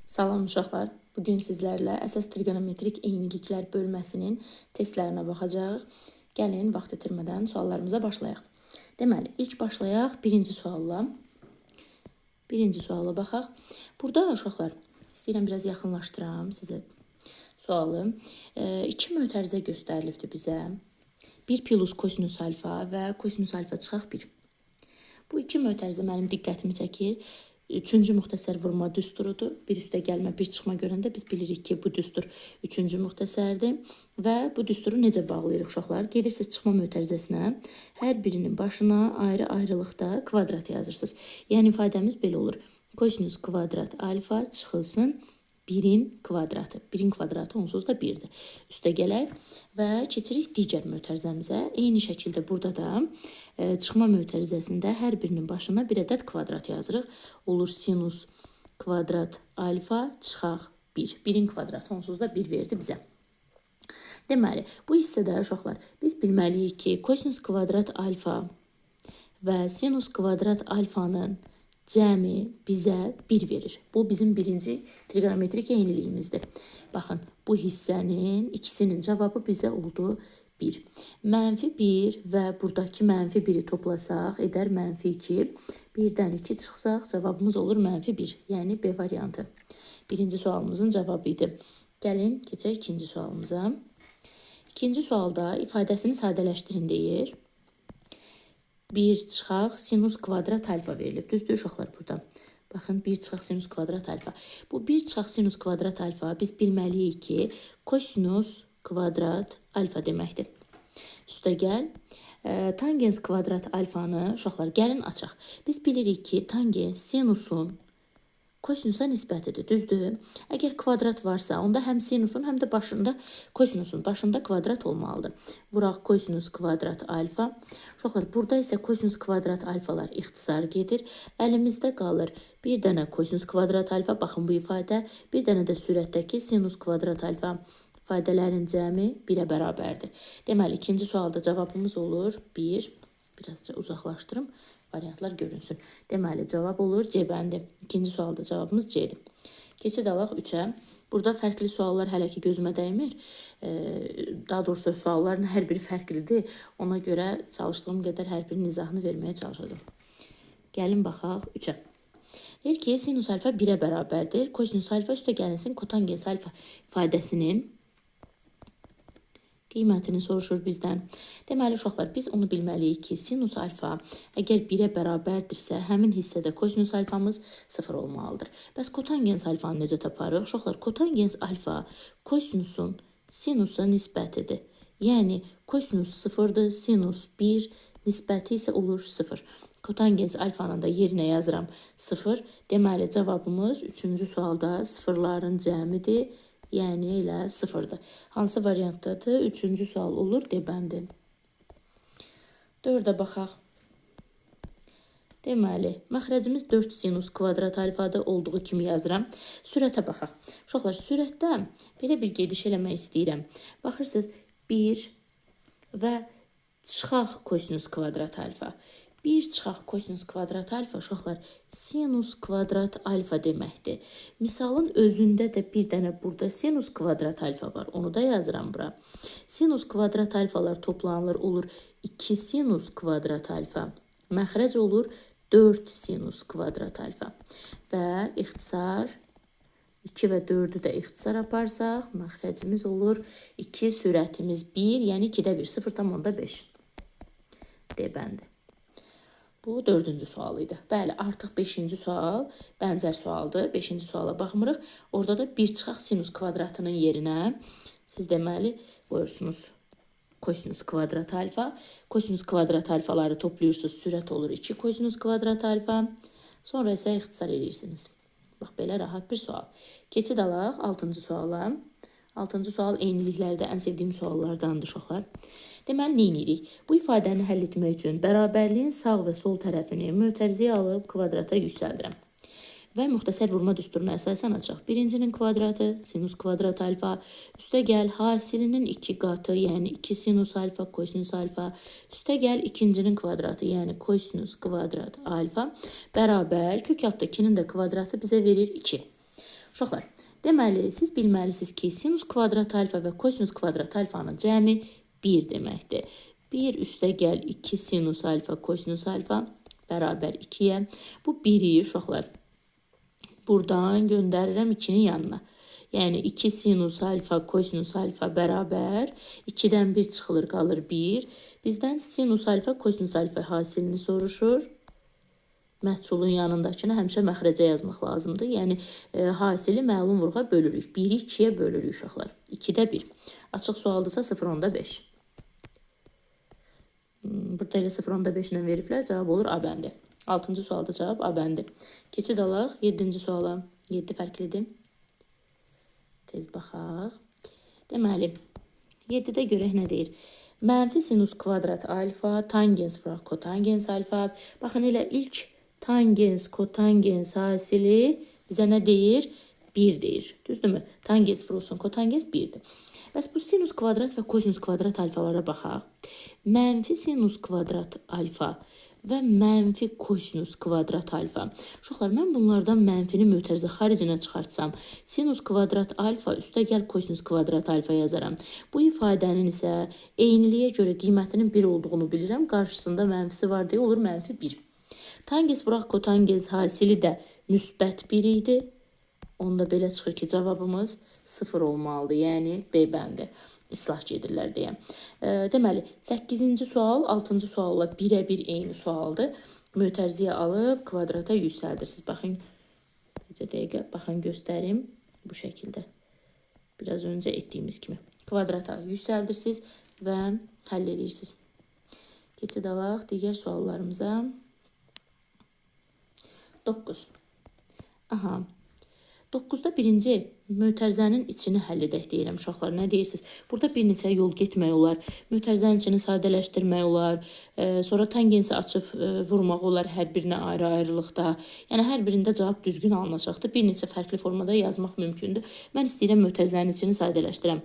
Salam uşaqlar. Bugün sizlərlə əsas trigonometrik eyniliklər bölməsinin testlərinə baxacağıq. Gəlin, vaxt itirmədən suallarımıza başlayaq. Deməli, ilk başlayaq birinci sualla. Birinci suala baxaq. Burada uşaqlar, istəyirəm biraz yaxınlaşdıram sizə sualı. İki mötərizə göstərilibdir bizə. 1 plus kosinus alfa və kosinus alfa çıxaq 1. Bu iki mötərizə mənim diqqətimi çəkir. Üçüncü müxtəsər vurma düsturudur. Bir üstə gəlmə, bir çıxma görəndə biz bilirik ki, bu düstur üçüncü müxtəsərdir. Və bu düsturu necə bağlayırıq uşaqlar? Gedirsiniz çıxma mötərizəsinə, hər birinin başına ayrı-ayrılıqda kvadrat yazırsınız. Yəni ifadəmiz belə olur. Kosinus kvadrat alfa çıxılsın 1'in kvadratı. 1'in kvadratı onsuz da 1'dir. Üstə gələk və keçirik digər mötərizəmizə. Eyni şəkildə burada da çıxma mötərizəsində hər birinin başına bir ədəd kvadrat yazırıq. Olur sinus kvadrat alfa çıxaq 1. 1'in kvadratı onsuz da 1 verdi bizə. Deməli, bu hissədə uşaqlar biz bilməliyik ki, kosinus kvadrat alfa və sinus kvadrat alfanın cəmi bizə 1 verir. Bu bizim birinci trigonometrik eyniliyimizdir. Baxın, bu hissənin ikisinin cavabı bizə oldu 1. Mənfi 1 və buradakı mənfi 1'i toplasaq, edər mənfi 2. 1'dən 2 çıxsaq, cavabımız olur mənfi 1. Yəni B variantı. Birinci sualımızın cavabı idi. Gəlin, keçək ikinci sualımıza. İkinci sualda ifadəsini sadələşdirin deyir. 1 çıxaq sinus kvadrat alfa verilib. Düzdür uşaqlar burada. Baxın, 1 çıxaq sinus kvadrat alfa. Bu 1 çıxaq sinus kvadrat alfa biz bilməliyik ki, kosinus kvadrat alfa deməkdir. Üstə gəl. Tangens kvadrat alfanı uşaqlar gəlin açaq. Biz bilirik ki, tangens sinusun kosinusa nisbətidir, düzdür? Əgər kvadrat varsa, onda həm sinusun, həm də kosinusun başında kvadrat olmalıdır. Vuraq kosinus kvadrat alfa. Uşaqlar, burada isə kosinus kvadrat alfalar ixtisar gedir. Əlimizdə qalır bir dənə kosinus kvadrat alfa, baxın bu ifadə, bir dənə də sürətdəki sinus kvadrat alfa ifadələrin cəmi 1'ə bərabərdir. Deməli, ikinci sualda cavabımız olur 1. Birazca uzaqlaşdırım. Variantlar görünsün. Deməli, cavab olur C bəndi. İkinci sualda cavabımız C'dir. Keçid alaq 3'ə. Burada fərqli suallar hələ ki gözümə dəymir. Daha doğrusu sualların hər biri fərqlidir. Ona görə çalışdığım qədər hər birinin izahını verməyə çalışacağım. Gəlin baxaq 3'ə. Deyir ki, sinus alfa 1'ə bərabərdir. Kosinus alfa üstə gəlinsin kotangens alfa ifadəsinin qiymətini soruşur bizdən. Deməli, uşaqlar, biz onu bilməliyik ki, sinus alfa əgər 1'ə bərabərdirsə, həmin hissədə kosinus alfamız 0 olmalıdır. Bəs kotangens alfanı necə taparıq? Uşaqlar, kotangens alfa kosinusun sinusa nisbətidir. Yəni, kosinus 0'dır, sinus 1, nisbəti isə olur 0. Kotangens alfanın da yerinə yazıram 0. Deməli, cavabımız 3-cü sualda sıfırların cəmidir. Yəni elə 0'dır. Hansı variantdadır? 3-cü sual olur D bəndi. 4'ə baxaq. Deməli, məxrəcimiz 4 sinus kvadrat alfada olduğu kimi yazıram. Sürətə baxaq. Uşaqlar, sürətdə belə bir gediş eləmək istəyirəm. Baxırsınız, 1 və çıxaq kosinus kvadrat alfa. 1 çıxaq kosinus kvadrat alfa, uşaqlar, sinus kvadrat alfa deməkdir. Misalın özündə də bir dənə burada sinus kvadrat alfa var. Onu da yazıram bura. Sinus kvadrat alfalar toplanılır, olur 2 sinus kvadrat alfa. Məxrəc olur 4 sinus kvadrat alfa. Və ixtisar 2 və 4'ü də ixtisar aparsaq, məxrəcimiz olur 2, sürətimiz 1, yəni 2'də 1, 0,5. D bəndi. Bu 4-cü sual idi. Bəli, artıq 5-ci sual bənzər sualdır. 5-ci suala baxmırıq. Orada da 1 çıxaq sinus kvadratının yerinə siz deməli qoyursunuz kosinus kvadrat alfa. Kosinus kvadrat alfaları toplayırsınız. Sürət olur 2 kosinus kvadrat alfa. Sonra isə ixtisar edirsiniz. Bax, belə rahat bir sual. Keçid alaq 6-cı suala. 6-cı sual eyniliklərdə ən sevdiyim suallardandır uşaqlar. Deməli, nə edirik? Bu ifadəni həll etmək üçün bərabərliyin sağ və sol tərəfini mötərizəyə alıb kvadrata yüksəldirəm. Və müxtəsər vurma düsturuna əsasən açaq. Birincinin kvadratı, sinus kvadrat alfa, üstə gəl hasilinin 2 qatı, yəni 2 sinus alfa, kosinus alfa, üstə gəl ikincinin kvadratı, yəni kosinus kvadrat alfa, bərabər kök altda 2'nin də kvadratı bizə verir 2. Uşaqlar, deməli, siz bilməlisiniz ki, sinus kvadrat alfa və kosinus kvadrat alfanın cəmi 1 deməkdir. 1 üstə gəl 2 sinus alfa kosinus alfa bərabər 2-yə. Bu 1-i uşaqlar buradan göndərirəm 2-nin yanına. Yəni 2 sinus alfa kosinus alfa bərabər 2-dən 1 çıxılır, qalır 1. Bizdən sinus alfa kosinus alfa hasilini soruşur. Məhsulun yanındakını həmişə məxrəcə yazmaq lazımdır. Yəni hasili məlum vurğa bölürük. 1-i 2-yə bölürük uşaqlar. 2-də 1. Açıq sualdırsa 0.5. Burada elə 0.5 ilə veriblər. Cavab olur A bəndi. 6-cı sualda cavab A bəndi. Keçid alaq 7-ci suala. 7 fərqlidir. Tez baxaq. Deməli, 7-də görək nə deyir? Mənfi sinus kvadrat alfa, tangens vuraq kotangens alfa. Baxın, elə ilk tangens, kotangens hasili bizə nə deyir? 1 deyir. Düzdürmü? Tangens vurulsun, kotangens 1-dir. Bəs bu sinus kvadrat və kosinus kvadrat alfalara baxaq. Mənfi sinus kvadrat alfa və mənfi kosinus kvadrat alfa. Uşaqlar, mən bunlardan mənfini mötərizə xaricinə çıxartsam, sinus kvadrat alfa üstə gəl kosinus kvadrat alfa yazaram. Bu ifadənin isə eyniliyə görə qiymətinin 1 olduğunu bilirəm. Qarşısında mənfisi var deyə olur mənfi 1. Tangens vuraq kotangens hasili də müsbət 1 idi. Onda belə çıxır ki, cavabımız 0 olmalıdır. Yəni B bəndi. İslah gedirlər deyə. Deməli, 8-ci sual 6-cı sualla birə-bir eyni sualdır. Mötərizəyə alıb kvadrata yüksəldirsiniz. Baxın, bir dəqiqə, baxın göstərim. Bu şəkildə. Biraz öncə etdiyimiz kimi. Kvadrata yüksəldirsiniz və həll edirsiniz. Keçid alaq digər suallarımıza. 9. Aha. 9-da birinci mötərizənin içini həll edək deyirəm uşaqlar. Nə deyirsiniz? Burada bir neçə yol getmək olar. Mötərizənin içini sadələşdirmək olar. Sonra tangensi açıb vurmaq olar hər birinə ayrı-ayrılıqda. Yəni hər birində cavab düzgün alınacaqdır. Bir neçə fərqli formada yazmaq mümkündür. Mən istəyirəm mötərizənin içini sadələşdirəm.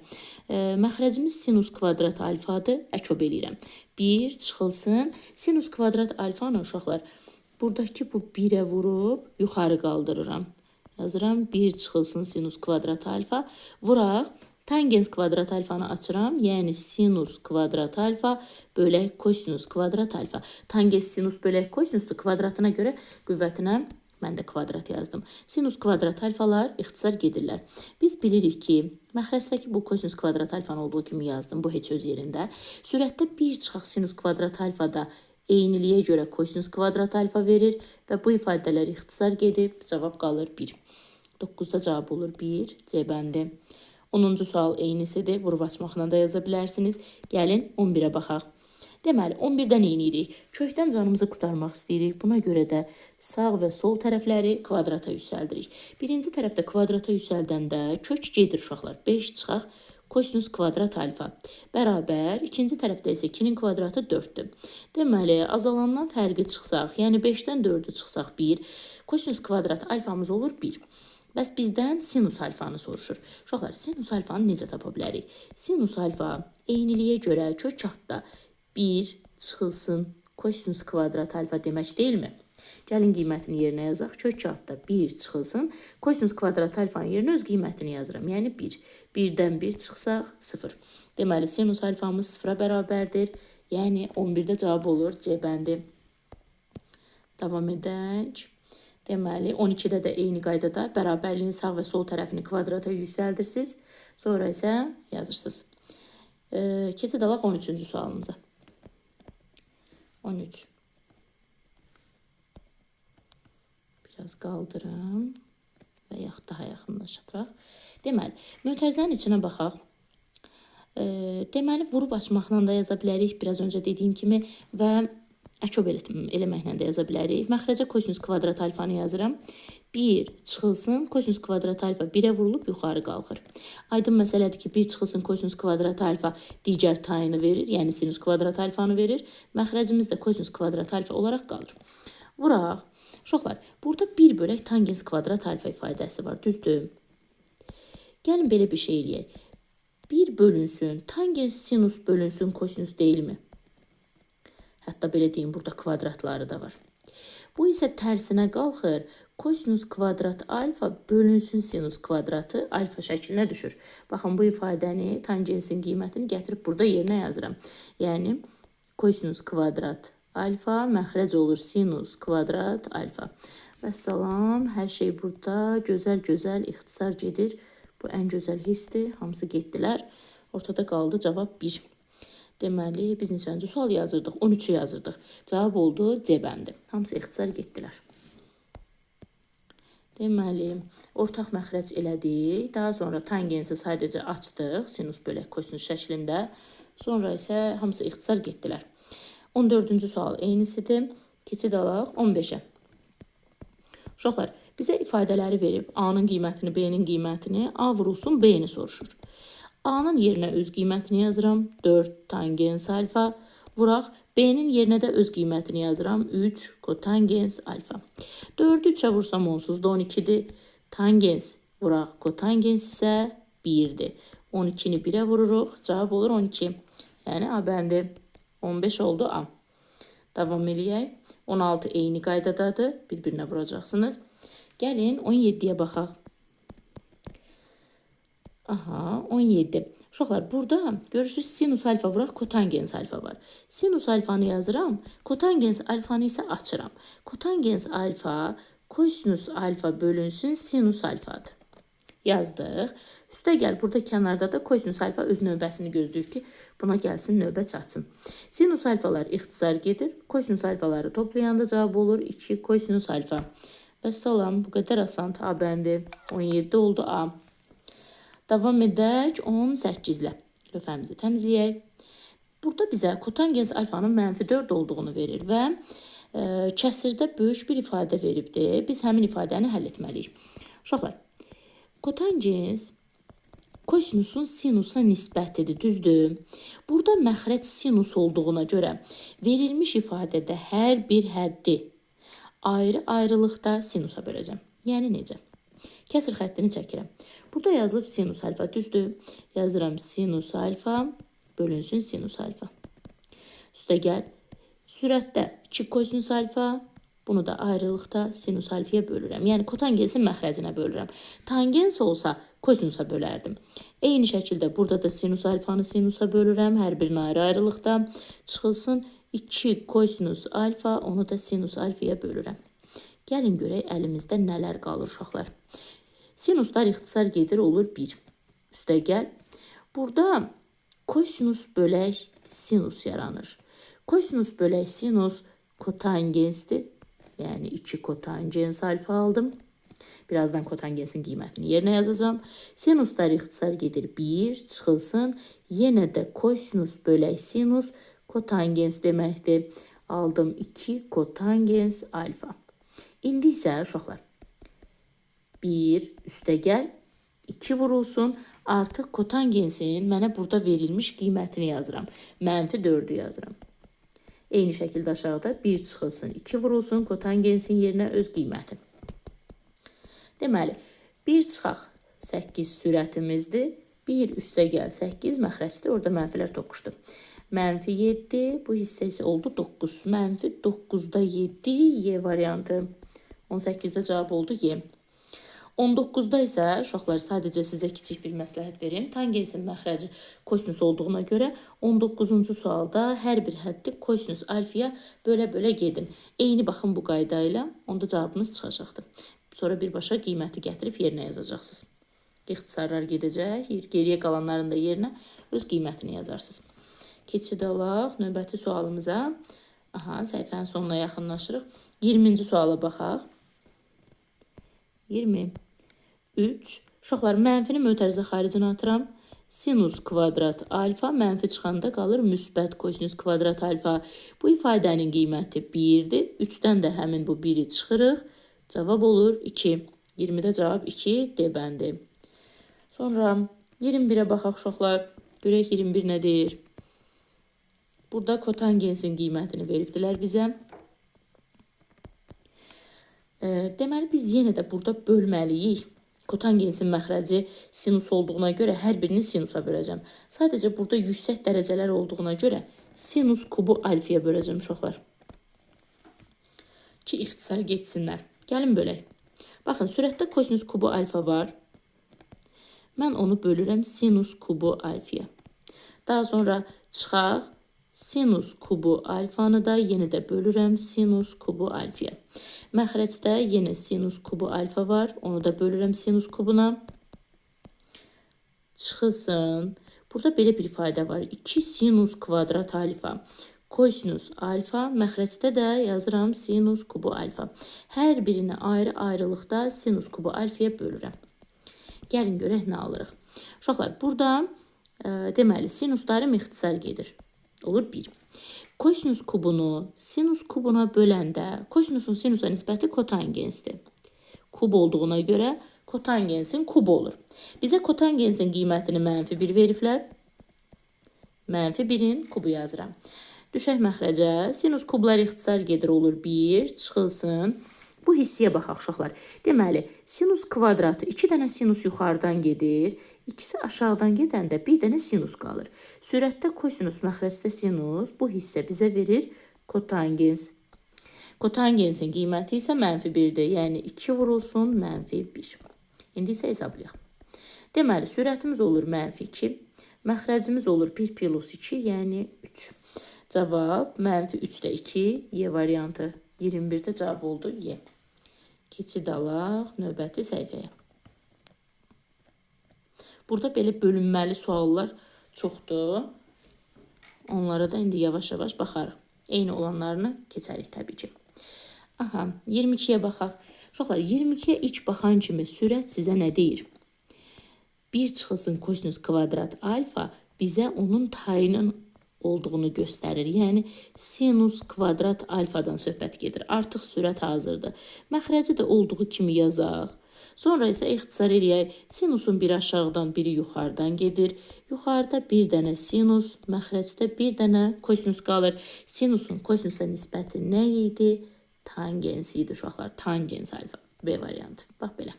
Məxrəcimiz sinus kvadrat alfadır. Əkob eləyirəm. 1 çıxılsın. Sinus kvadrat alfanı uşaqlar. Buradakı bu 1-ə vurub yuxarı qaldırıram. Yazıram 1 çıxılsın sinus kvadrat alfa. Vuraq. Tangens kvadrat alfanı açıram. Yəni sinus kvadrat alfa bölək kosinus kvadrat alfa. Tangens sinus bölək kosinusdur. Kvadratına görə qüvvətinə mən də kvadrat yazdım. Sinus kvadrat alfalar ixtisar gedirlər. Biz bilirik ki, məxrəcdəki bu kosinus kvadrat alfanı olduğu kimi yazdım. Bu heç öz yerində. Sürətdə 1 çıxaq sinus kvadrat alfada eyniliyə görə kosinus kvadrat alfa verir və bu ifadələr ixtisar gedib, cavab qalır 1. 9-da cavab olur 1, C bəndi. 10-cu sual eynisidir, vurub açmaqla da yaza bilərsiniz. Gəlin 11-ə baxaq. Deməli, 11-dən eyniyirik. Kökdən canımızı qurtarmaq istəyirik. Buna görə də sağ və sol tərəfləri kvadrata yüksəldirik. Birinci tərəfdə kvadrata yüksəldəndə kök gedir uşaqlar. 5 çıxaq. Kosinus kvadrat alfa bərabər, ikinci tərəfdə isə 2-nin kvadratı 4-dür. Deməli, azalandan fərqi çıxsaq, yəni 5-dən 4-ü çıxsaq 1, kosinus kvadrat alfamız olur 1. Bəs bizdən sinus alfanı soruşur. Uşaqlar, sinus alfanı necə tapa bilərik? Sinus alfa eyniliyə görə kök katda 1 çıxılsın kosinus kvadrat alfa demək deyilmi? Gəlin qiymətini yerinə yazaq. Kök kağıtda 1 çıxılsın. Kosinus kvadrat alfanın yerinə öz qiymətini yazıram. Yəni 1. 1-dən 1 çıxsaq 0. Deməli, sinus alfamız 0-a bərabərdir. Yəni 11-də cavab olur C bəndi. Davam edək. Deməli, 12-də də eyni qaydada bərabərliyin sağ və sol tərəfini kvadrata yüksəldirsiniz. Sonra isə yazırsınız. Keçid alaq 13-cü sualımıza. 13. Biraz qaldırım və yaxud daha yaxınlaşdıraq. Deməli, mötərizənin içinə baxaq. Deməli, vurub açmaqla da yaza bilərik, biraz öncə dediyim kimi və əkob eləməklə də yaza bilərik. Məxrəcə kosinus kvadrat alfanı yazıram. 1 çıxılsın, kosinus kvadrat alfa 1-ə vurulub yuxarı qalxır. Aydın məsələdir ki, 1 çıxılsın kosinus kvadrat alfa digər tayını verir, yəni sinus kvadrat alfanı verir. Məxrəcimiz də kosinus kvadrat alfa olaraq qalır. Vuraq. Uşaqlar, burada 1 bölək tangens kvadrat alfa ifadəsi var, düzdür? Gəlin belə bir şey eləyək. 1 bölünsün, tangens sinus bölünsün kosinus deyilmi? Hətta belə deyim, burada kvadratları da var. Bu isə tərsinə qalxır, Kosinus kvadrat alfa bölünsün sinus kvadratı alfa şəklinə düşür. Baxın, bu ifadəni, tangensin qiymətini gətirib burada yerinə yazıram. Yəni, kosinus kvadrat alfa məxrəc olur sinus kvadrat alfa. Vəssalam, hər şey burada gözəl-gözəl ixtisar gedir. Bu ən gözəl hissdir, hamısı getdilər. Ortada qaldı cavab 1. Deməli, biz neçənci sual yazırdıq? 13'ü yazırdıq. Cavab oldu C bəndi. Hamısı ixtisar getdilər. Deməli, ortaq məxrəc elədik. Daha sonra tangensi sadəcə açdıq. Sinus bölək kosinus şəklində. Sonra isə hamısı ixtisar getdilər. 14-cü sual eynisidir. Keçid alaq 15'ə. Uşaqlar, bizə ifadələri verib A-nın qiymətini, B-nin qiymətini, A vurulsun B-ni soruşur. A-nın yerinə öz qiymətini yazıram. 4 tangens alfa. Vuraq. B-nin yerinə də öz qiymətini yazıram. 3 kotangens alfa. 4'ü 3'ə vursam onsuz da 12'dir. Tangens vuraq. Kotangens isə 1'dir. 12'ni 1'ə vururuq. Cavab olur 12. Yəni A bəndi 15 oldu A. Davam eləyək. 16 eyni qaydadadır. Bir-birinə vuracaqsınız. Gəlin 17'yə baxaq. Aha, 17. Uşaqlar, burada görürsünüz sinus alfa vuraq, kotangens alfa var. Sinus alfanı yazıram, kotangens alfanı isə açıram. Kotangens alfa kosinus alfa bölünsün sinus alfadır. Yazdıq. Üstə gəl, burada kənarda da kosinus alfa öz növbəsini gözləyir ki, buna gəlsin, növbə çatsın. Sinus alfalar ixtisar gedir. Kosinus alfaları toplayanda cavab olur 2 kosinus alfa. Vəssalam, bu qədər asan. A bəndi 17 oldu A. Davam edək 18-lə. Lövhəmizi təmizləyək. Burada bizə kotangens alfanın -4 olduğunu verir və kəsirdə böyük bir ifadə veribdir. Biz həmin ifadəni həll etməliyik. Uşaqlar, kotangens kosinusun sinusa nisbətidir, düzdür? Burada məxrəc sinus olduğuna görə verilmiş ifadədə hər bir həddi ayrı-ayrılıqda sinusa böləcəm. Yəni necə? Kəsir xəttini çəkirəm. Burada yazılıb sinus alfa, düzdür? Yazıram sinus alfa bölünsün sinus alfa. Üstə gəl. Sürətdə 2 kosinus alfa, bunu da ayrılıqda sinus alfaya bölürəm. Yəni kotangensin məxrəcinə bölürəm. Tangens olsa kosinusa bölərdim. Eyni şəkildə burada da sinus alfanı sinusa bölürəm. Hər birini ayrı-ayrılıqda çıxılsın 2 kosinus alfa, onu da sinus alfaya bölürəm. Gəlin görək əlimizdə nələr qalır uşaqlar. Sinuslar ixtisar gedir, olur 1. Üstə gəl. Burada kosinus bölək sinus yaranır. Kosinus bölək sinus kotangensdir. Yəni 2 kotangens alfa aldım. Birazdan kotangensin qiymətini yerinə yazacağım. Sinuslar ixtisar gedir 1, çıxılsın. Yenə də kosinus bölək sinus kotangens deməkdir. Aldım 2 kotangens alfa. İndi isə uşaqlar 1 üstə gəl, 2 vurulsun. Artıq kotangensin mənə burada verilmiş qiymətini yazıram. -4'ü yazıram. Eyni şəkildə aşağıda 1 çıxılsın, 2 vurulsun. Kotangensin yerinə öz qiyməti. Deməli, 1 çıxaq 8 sürətimizdir. 1 üstə gəl 8 məxrəcdir. Orada mənfilər toqquşdu. -7, bu hissə isə oldu 9. -9'da 7 Y variantı. 18'də cavab oldu Y. 19'da isə uşaqlar sadəcə sizə kiçik bir məsləhət verim. Tangensin məxrəci kosinus olduğuna görə 19-cu sualda hər bir həddi kosinus alfaya bölə-bölə gedin. Eyni baxın bu qayda ilə, onda cavabınız çıxacaqdır. Sonra birbaşa qiyməti gətirib yerinə yazacaqsınız. İxtisarlar gedəcək, geriyə qalanların da yerinə öz qiymətini yazarsınız. Keçid alaq növbəti sualımıza. Aha, səhifənin sonuna yaxınlaşırıq. 20-ci suala baxaq. 23. Uşaqlar, mənfini mötərizə xaricinə atıram. Sinus kvadrat alfa mənfi çıxanda qalır müsbət kosinus kvadrat alfa. Bu ifadənin qiyməti 1'dir. 3'dən də həmin bu 1'i çıxırıq. Cavab olur 2. 20'də cavab 2 D bəndi. Sonra 21'ə baxaq uşaqlar. Görək 21 nə deyir? Burada kotangensin qiymətini veribdilər bizə. Deməli, biz yenə də burada bölməliyik. Kotangensin məxrəci sinus olduğuna görə hər birini sinusa böləcəm. Sadəcə burada yüksək dərəcələr olduğuna görə sinus kubu alfaya böləcəm uşaqlar. Ki ixtisar getsinlər. Gəlin bölək. Baxın, sürətdə kosinus kubu alfa var. Mən onu bölürəm sinus kubu alfaya. Daha sonra çıxaq, sinus kubu alfanı da yenə də bölürəm sinus kubu alfaya. Məxrəcdə yenə sinus kubu alfa var. Onu da bölürəm sinus kubuna. Çıxılsın. Burada belə bir ifadə var. 2 sinus kvadrat alfa. Kosinus alfa. Məxrəcdə də yazıram sinus kubu alfa. Hər birini ayrı-ayrılıqda sinus kubu alfaya bölürəm. Gəlin görək nə alırıq. Uşaqlar, burada deməli sinuslarım ixtisar gedir. Olur 1. Kosinus kubunu sinus kubuna böləndə kosinusun sinusa nisbəti kotangensdir. Kub olduğuna görə kotangensin kubu olur. Bizə kotangensin qiymətini -1 veriblər. -1'in kubu yazıram. Düşək məxrəcə. Sinus kublar ixtisar gedir, olur 1. Çıxılsın. Bu hissiyə baxaq uşaqlar. Deməli, sinus kvadratı 2 dənə sinus yuxarıdan gedir. İkisi aşağıdan gedəndə bir dənə sinus qalır. Sürətdə kosinus, məxrəcdə sinus. Bu hissə bizə verir kotangens. Kotangensin qiyməti isə -1'dir. Yəni 2 vurulsun -1. İndi isə hesablayaq. Deməli, sürətimiz olur -2. Məxrəcimiz olur 1 plus 2, yəni 3. Cavab -3'də 2. Y variantı. 21'də cavab oldu Y. Keçid alaq növbəti səhifəyə. Burada belə bölünməli suallar çoxdur. Onlara da indi yavaş-yavaş baxarıq. Eyni olanlarını keçərik təbii ki. Aha, 22'yə baxaq. Uşaqlar, 22'yə ilk baxan kimi sürət sizə nə deyir? 1 çıxılsın kosinus kvadrat alfa bizə onun tayının olduğunu göstərir. Yəni, sinus kvadrat alfadan söhbət gedir. Artıq sürət hazırdır. Məxrəci də olduğu kimi yazaq. Sonra isə ixtisar eləyək. Sinusun biri aşağıdan, biri yuxarıdan gedir. Yuxarıda bir dənə sinus, məxrəcdə bir dənə kosinus qalır. Sinusun kosinusa nisbəti nə idi? Tangensi idi uşaqlar. Tangens alfa. B variantı. Bax belə.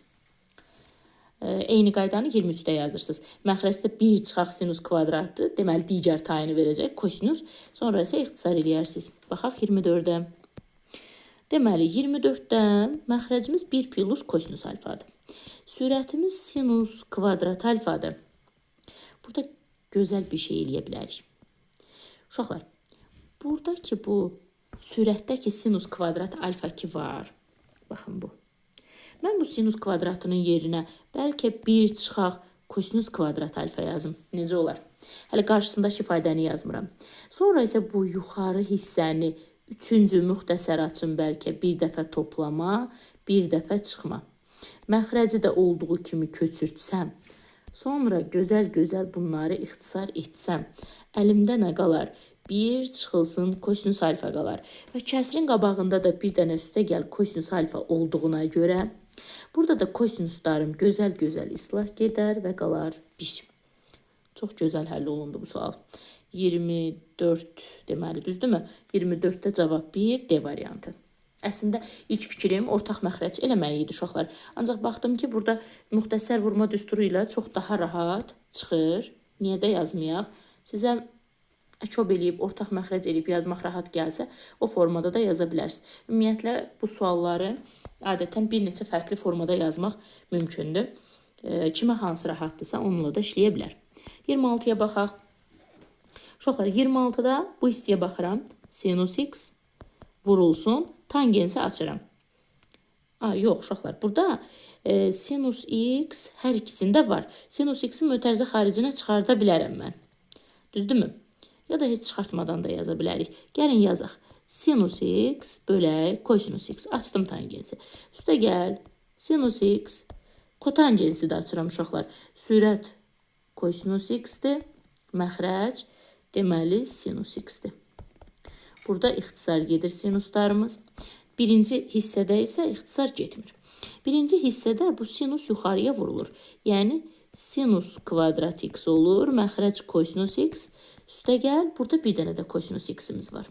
Eyni qaydanı 23'də yazırsınız. Məxrəcdə 1 çıxaq sinus kvadratdır. Deməli, digər tayını verəcək kosinus. Sonra isə ixtisar eləyərsiniz. Baxaq 24'də. Deməli, 24'də məxrəcimiz 1 plus kosinus alfadır. Sürətimiz sinus kvadrat alfadır. Burada gözəl bir şey eləyə bilərik. Uşaqlar, buradakı bu sürətdəki sinus kvadrat alfa 2 var. Baxın bu. Mən bu sinus kvadratının yerinə bəlkə 1 çıxaq kosinus kvadrat alfa yazım. Necə olar? Hələ qarşısındakı ifadəni yazmıram. Sonra isə bu yuxarı hissəni 3-cü müxtəsər açın bəlkə bir dəfə toplama, bir dəfə çıxma. Məxrəci də olduğu kimi köçürtsəm, sonra gözəl-gözəl bunları ixtisar etsəm, əlimdə nə qalar? 1 çıxılsın kosinus alfa qalar. Və kəsrin qabağında da bir dənə üstə gəl kosinus alfa olduğuna görə burada da kosinuslarım gözəl-gözəl islah gedər və qalar 1. Çox gözəl həll olundu bu sual. 24 deməli, düzdürmü? 24'də cavab 1, D variantı. Əslində ilk fikrim ortaq məxrəc eləmək idi uşaqlar. Ancaq baxdım ki, burada müxtəsər vurma düsturu ilə çox daha rahat çıxır. Niyə də yazmayaq? Sizə çöp eləyib, ortaq məxrəc eləyib yazmaq rahat gəlsə, o formada da yaza bilərsiniz. Ümumiyyətlə, bu sualları adətən bir neçə fərqli formada yazmaq mümkündür. Kimə hansı rahatdırsa onunla da işləyə bilər. 26'ya baxaq. Uşaqlar, 26'da bu hissəyə baxıram. Sinus x vurulsun, tangensi açıram. Yox, uşaqlar, burada sinus x hər ikisində var. Sinus x-in mötərizə xaricinə çıxarda bilərəm mən. Düzdürmü? Ya da heç çıxartmadan da yaza bilərik. Gəlin yazaq. Sinus x bölək kosinus x. Açdım tangensi. Üstə gəl. Sinus x. Kotangensi də açıram uşaqlar. Sürət kosinus x-dir. Məxrəc deməli sinus x-dir. Burada ixtisar gedir sinuslarımız. Birinci hissədə isə ixtisar getmir. Birinci hissədə bu sinus yuxarıya vurulur. Yəni sinus kvadrat x olur. Məxrəc kosinus x. Üstə gəl. Burada bir dənə də kosinus x-imiz var.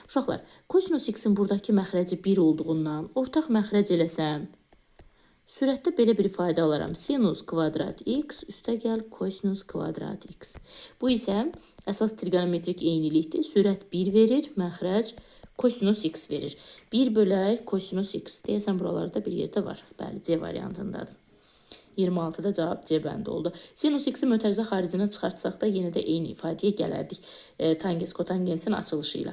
Uşaqlar, kosinus x-in buradakı məxrəci 1 olduğundan ortaq məxrəc eləsəm, sürətdə belə bir ifadə alaram. Sinus kvadrat x üstə gəl kosinus kvadrat x. Bu isə əsas trigonometrik eynilikdir. Sürət 1 verir, məxrəc kosinus x verir. 1 bölək kosinus x. Deyəsən buralarda bir yerdə var. Bəli, C variantındadır. 26-da cavab C bəndi oldu. Sinus x-i mötərizə xaricinə çıxartsaq da yenə də eyni ifadəyə gələrdik. Tangens kotangensin açılışı ilə.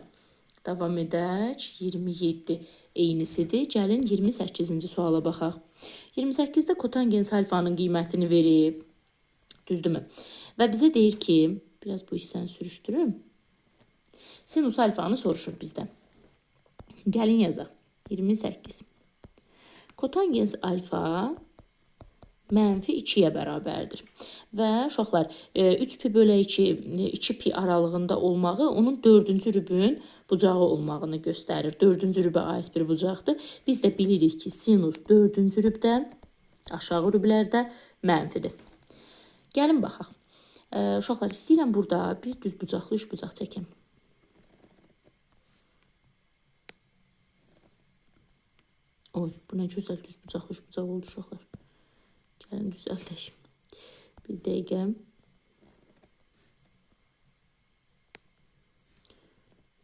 Davam edək. 27 eynisidir. Gəlin 28-ci suala baxaq. 28-də kotangens alfanın qiymətini verib. Düzdürmü? Və bizə deyir ki, biraz bu hissəni sürüşdürüm. Sinus alfanı soruşur bizdən. Gəlin yazaq. 28. Kotangens alfa mənfi 2-yə bərabərdir. Və uşaqlar 3pi bölə 2, 2pi aralığında olmağı onun 4-cü rübün bucağı olmağını göstərir. 4-cü rübə aid bir bucaqdır. Biz də bilirik ki, sinus 4-cü rübdə, aşağı rüblərdə mənfidir. Gəlin baxaq. Uşaqlar, istəyirəm burada bir düz bucaqlı 3 bucaq çəkəm. Oy, bu nə gözəl düz bucaqlı 3 bucaq oldu uşaqlar. Gəlin düzəldək. Bir dəqiqə.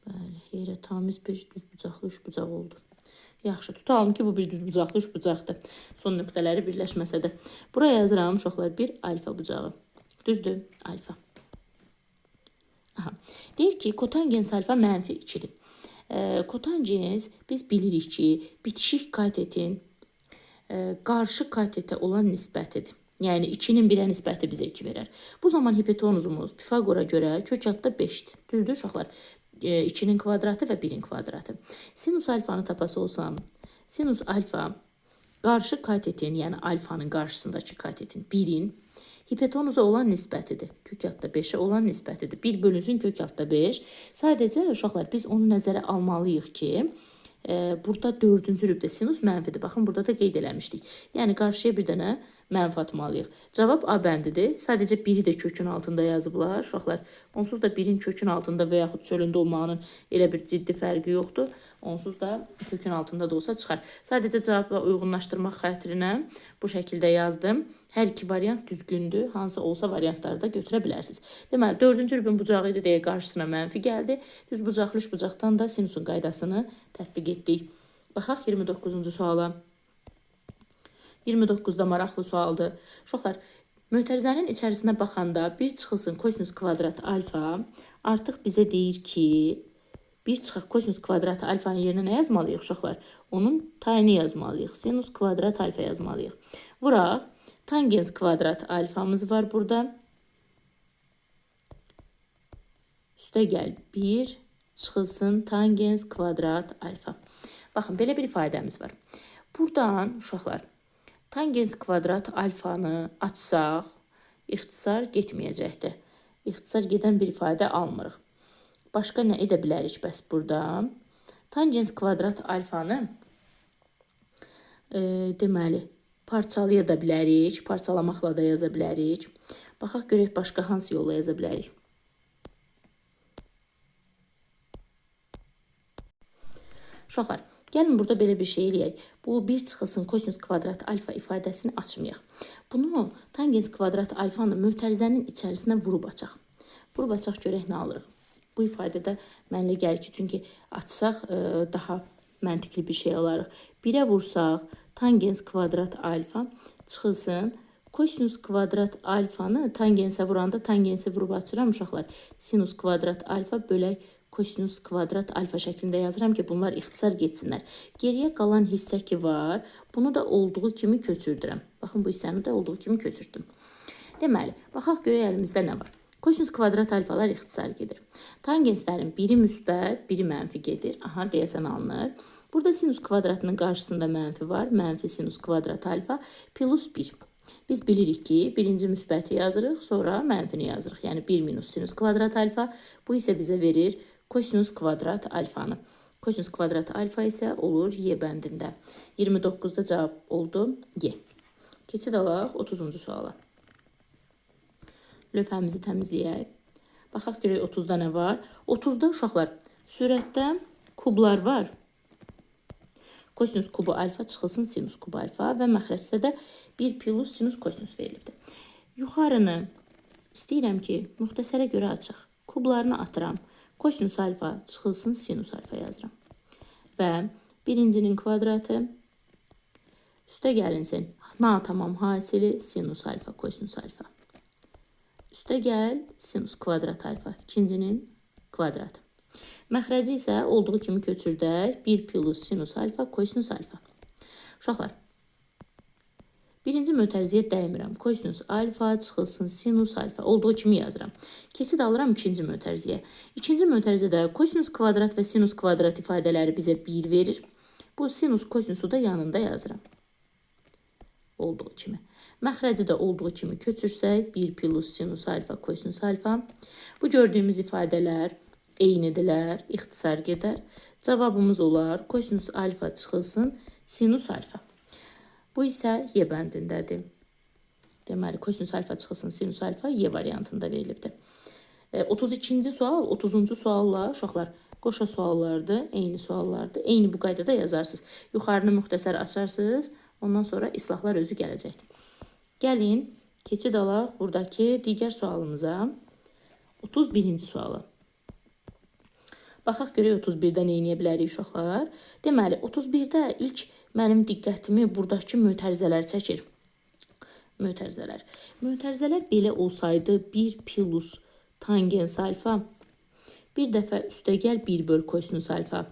Bəli, heyrətamiz bir düz bucaqlı 3 bucaq oldu. Yaxşı, tutalım ki, bu bir düz bucaqlı 3 bucaqdır. Son nöqtələri birləşməsə də. Buraya yazıram uşaqlar bir alfa bucağı. Düzdür, alfa. Aha. Deyir ki, kotangens alfa mənfi 2-dir. Kotangens biz bilirik ki, bitişik katetin qarşı katetə olan nisbətidir. Yəni 2-nin 1-ə nisbəti bizə 2 verər. Bu zaman hipotenuzumuz Pifagora görə kök altda 5-dir. Düzdür uşaqlar? 2-nin kvadratı və 1-in kvadratı. Sinus alfanı tapası olsam, sinus alfa qarşı katetin, yəni alfanın qarşısındakı katetin 1-in hipotenuza olan nisbətidir. Kök altda 5-ə olan nisbətidir. 1 bölünsün kök altda 5. Sadəcə uşaqlar biz onu nəzərə almalıyıq ki, burada 4-cü rübdə sinus mənfidir. Baxın, burada da qeyd eləmişdik. Yəni, qarşıya bir dənə mənfi atmalıyıq. Cavab A bəndidir. Sadəcə 1-i də kökün altında yazıblar. Uşaqlar, onsuz da 1-in kökün altında və yaxud çölündə olmağının elə bir ciddi fərqi yoxdur. Onsuz da kökün altında da olsa çıxar. Sadəcə cavabla uyğunlaşdırmaq xətrinə bu şəkildə yazdım. Hər iki variant düzgündür. Hansı olsa variantları da götürə bilərsiniz. Deməli, 4-cü rübün bucağı idi deyə qarşısına mənfi gəldi. Düz bucaqlı 3 bucaqdan da sinusun qaydasını tətbiq etdik. Baxaq 29-cu suala. 29-da maraqlı sualdır. Uşaqlar, mötərizənin içərisinə baxanda bir çıxılsın kosinus kvadrat alfa artıq bizə deyir ki, bir çıxaq kosinus kvadrat alfanın yerinə nə yazmalıyıq uşaqlar? Onun tayini yazmalıyıq. Sinus kvadrat alfa yazmalıyıq. Vuraq. Tangens kvadrat alfamız var burada. Üstə gəl 1 çıxılsın tangens kvadrat alfa. Baxın, belə bir ifadəmiz var. Buradan uşaqlar, tangens kvadrat alfanı açsaq, ixtisar getməyəcəkdir. İxtisar gedən bir ifadə almırıq. Başqa nə edə bilərik bəs burada? Tangens kvadrat alfanı deməli, parçalaya da bilərik, parçalamaqla da yaza bilərik. Baxaq, görək başqa hansı yolla yaza bilərik. Uşaqlar, gəlin burada belə bir şey eləyək. Bu bir çıxılsın kosinus kvadrat alfa ifadəsini açmayaq. Bunu tangens kvadrat alfanı mötərizənin içərisinə vurub açaq. Vurub açaq, görək nə alırıq. Bu ifadədə mənlə gəlir ki, çünki açsaq daha məntiqli bir şey alarıq. 1-ə vursaq, tangens kvadrat alfa çıxılsın. Kosinus kvadrat alfanı tangensə vuranda tangensi vurub açıram uşaqlar. Sinus kvadrat alfa bölək kosinus kvadrat alfa şəklində yazıram ki, bunlar ixtisar getsinlər. Geriyə qalan hissə ki var, bunu da olduğu kimi köçürdürəm. Baxın, bu hissəni də olduğu kimi köçürdüm. Deməli, baxaq görək əlimizdə nə var. Kosinus kvadrat alfalar ixtisar gedir. Tangenslərin biri müsbət, biri mənfi gedir. Aha, deyəsən alınır. Burada sinus kvadratının qarşısında mənfi var. Mənfi sinus kvadrat alfa plus 1. Biz bilirik ki, birinci müsbəti yazırıq, sonra mənfini yazırıq. Yəni 1 minus sinus kvadrat alfa. Bu isə bizə verir kosinus kvadrat alfanı. Kosinus kvadrat alfa isə olur Y bəndində. 29-da cavab oldu Y. Keçid alaq 30-cu suala. Lövhəmizi təmizləyək. Baxaq görək 30-da nə var? 30-da uşaqlar sürətdə kublar var. Kosinus kubu alfa çıxılsın sinus kubu alfa və məxrəcdə də 1 plus sinus kosinus verilibdir. Yuxarını istəyirəm ki, müxtəsərə görə açıq. Kublarını atıram. Kosinus alfa çıxılsın sinus alfa yazıram. və birincinin kvadratı üstə gəlinsin natamam hasili sinus alfa kosinus alfa. Üstə gəl sinus kvadrat alfa ikincinin kvadratı. Məxrəci isə olduğu kimi köçürdək 1 plus sinus alfa kosinus alfa. Uşaqlar, birinci mötərizəyə dəymirəm. Kosinus alfa çıxılsın sinus alfa. Olduğu kimi yazıram. Keçid alıram ikinci mötərizəyə. İkinci mötərizədə kosinus kvadrat və sinus kvadrat ifadələri bizə 1 verir. Bu sinus kosinusu da yanında yazıram. Olduğu kimi. Məxrəci də olduğu kimi köçürsək 1 plus sinus alfa kosinus alfa. Bu gördüyümüz ifadələr eynidirlər, ixtisar gedər. Cavabımız olar kosinus alfa çıxılsın sinus alfa. Bu isə Y bəndindədir. Deməli, kosinus alfa çıxılsın sinus alfa Y variantında verilibdir. 32-ci sual, 30-cu sualla uşaqlar qoşa suallardır, eyni suallardır. Eyni bu qaydada yazarsınız. Yuxarını müxtəsər açarsınız, ondan sonra islahlar özü gələcəkdir. Gəlin, keçid alaq buradakı digər sualımıza. 31-ci suala. Baxaq görək 31-də nə edə bilərik uşaqlar. Deməli, 31-də ilk mənim diqqətimi buradakı mötərizələr çəkir. Mötərizələr. Mötərizələr belə olsaydı 1 plus tangens alfa, bir dəfə üstəgəl 1 böl kosinus alfa,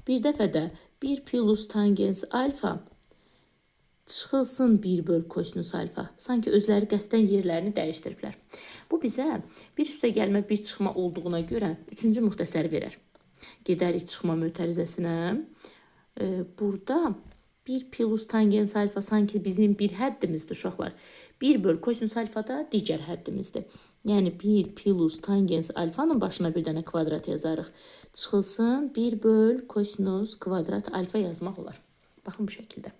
bir dəfə də 1 plus tangens alfa çıxılsın 1 böl kosinus alfa. Sanki özləri qəsdən yerlərini dəyişdiriblər. Bu bizə bir üstəgəlmə, bir çıxma olduğuna görə 3-cü müxtəsər verər. Gedərik çıxma mötərizəsinə. Burada 1 plus tangens alfa sanki bizim bir həddimizdir uşaqlar. 1 böl kosinus alfa da digər həddimizdir. Yəni 1 plus tangens alfanın başına bir dənə kvadrat yazarıq. Çıxılsın 1 böl kosinus kvadrat alfa yazmaq olar. Baxın bu şəkildə.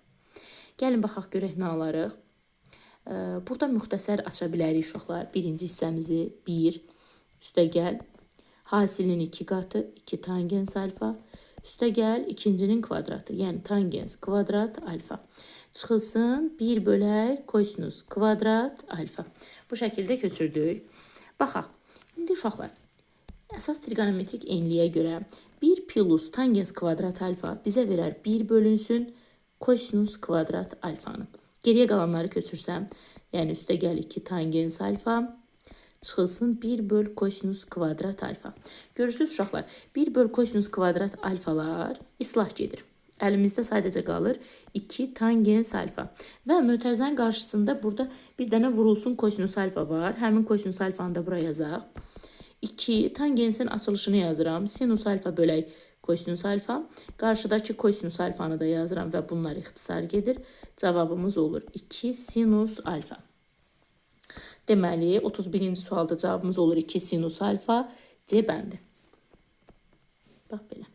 Gəlin baxaq görək nə alarıq. Burada müxtəsər aça bilərik uşaqlar. Birinci hissəmizi 1 üstəgəl hasilinin 2 qatı 2 tangens alfa. Üstəgəl ikincinin kvadratı, yəni tangens kvadrat alfa. Çıxılsın 1 bölək kosinus kvadrat alfa. Bu şəkildə köçürdük. Baxaq. İndi uşaqlar, əsas trigonometrik enliyə görə 1 plus tangens kvadrat alfa bizə verər 1 bölünsün kosinus kvadrat alfanı. Geriyə qalanları köçürsəm, yəni üstəgəl 2 tangens alfa. Çıxılsın 1 böl kosinus kvadrat alfa. Görürsünüz uşaqlar, 1 böl kosinus kvadrat alfalar islah gedir. Əlimizdə sadəcə qalır 2 tangens alfa. Və mötərizənin qarşısında burada bir dənə vurulsun kosinus alfa var. Həmin kosinus alfanı da buraya yazaq. 2 tangensin açılışını yazıram. Sinus alfa bölək kosinus alfa. Qarşıdakı kosinus alfanı da yazıram və bunlar ixtisar gedir. Cavabımız olur 2 sinus alfa. Deməli, 31-ci sualda cavabımız olur 2 sinus alfa C bəndi. Bax belə.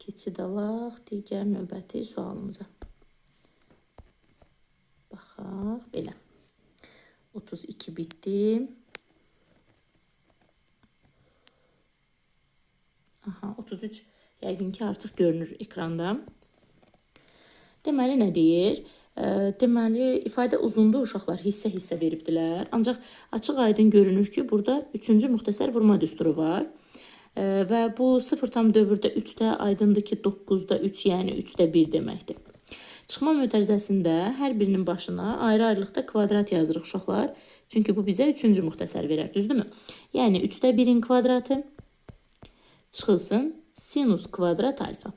Keçid alaq digər növbəti sualımıza. Baxaq belə. 32 bitdi. Aha, 33 yəqin ki artıq görünür ekranda. Deməli nə deyir? Deməli, ifadə uzundur uşaqlar, hissə-hissə veribdilər. Ancaq açıq aydın görünür ki, burada 3-cü müxtəsər vurma düsturu var. Və bu 0 tam dövrdə 3-də, aydındır ki 9-da 3, yəni 3-də 1 deməkdir. Çıxma mötərizəsində hər birinin başına ayrı-ayrılıqda kvadrat yazırıq uşaqlar. Çünki bu bizə 3-cü müxtəsər verər, düzdürmü? Yəni 3-də 1-in kvadratı çıxılsın sinus kvadrat alfa.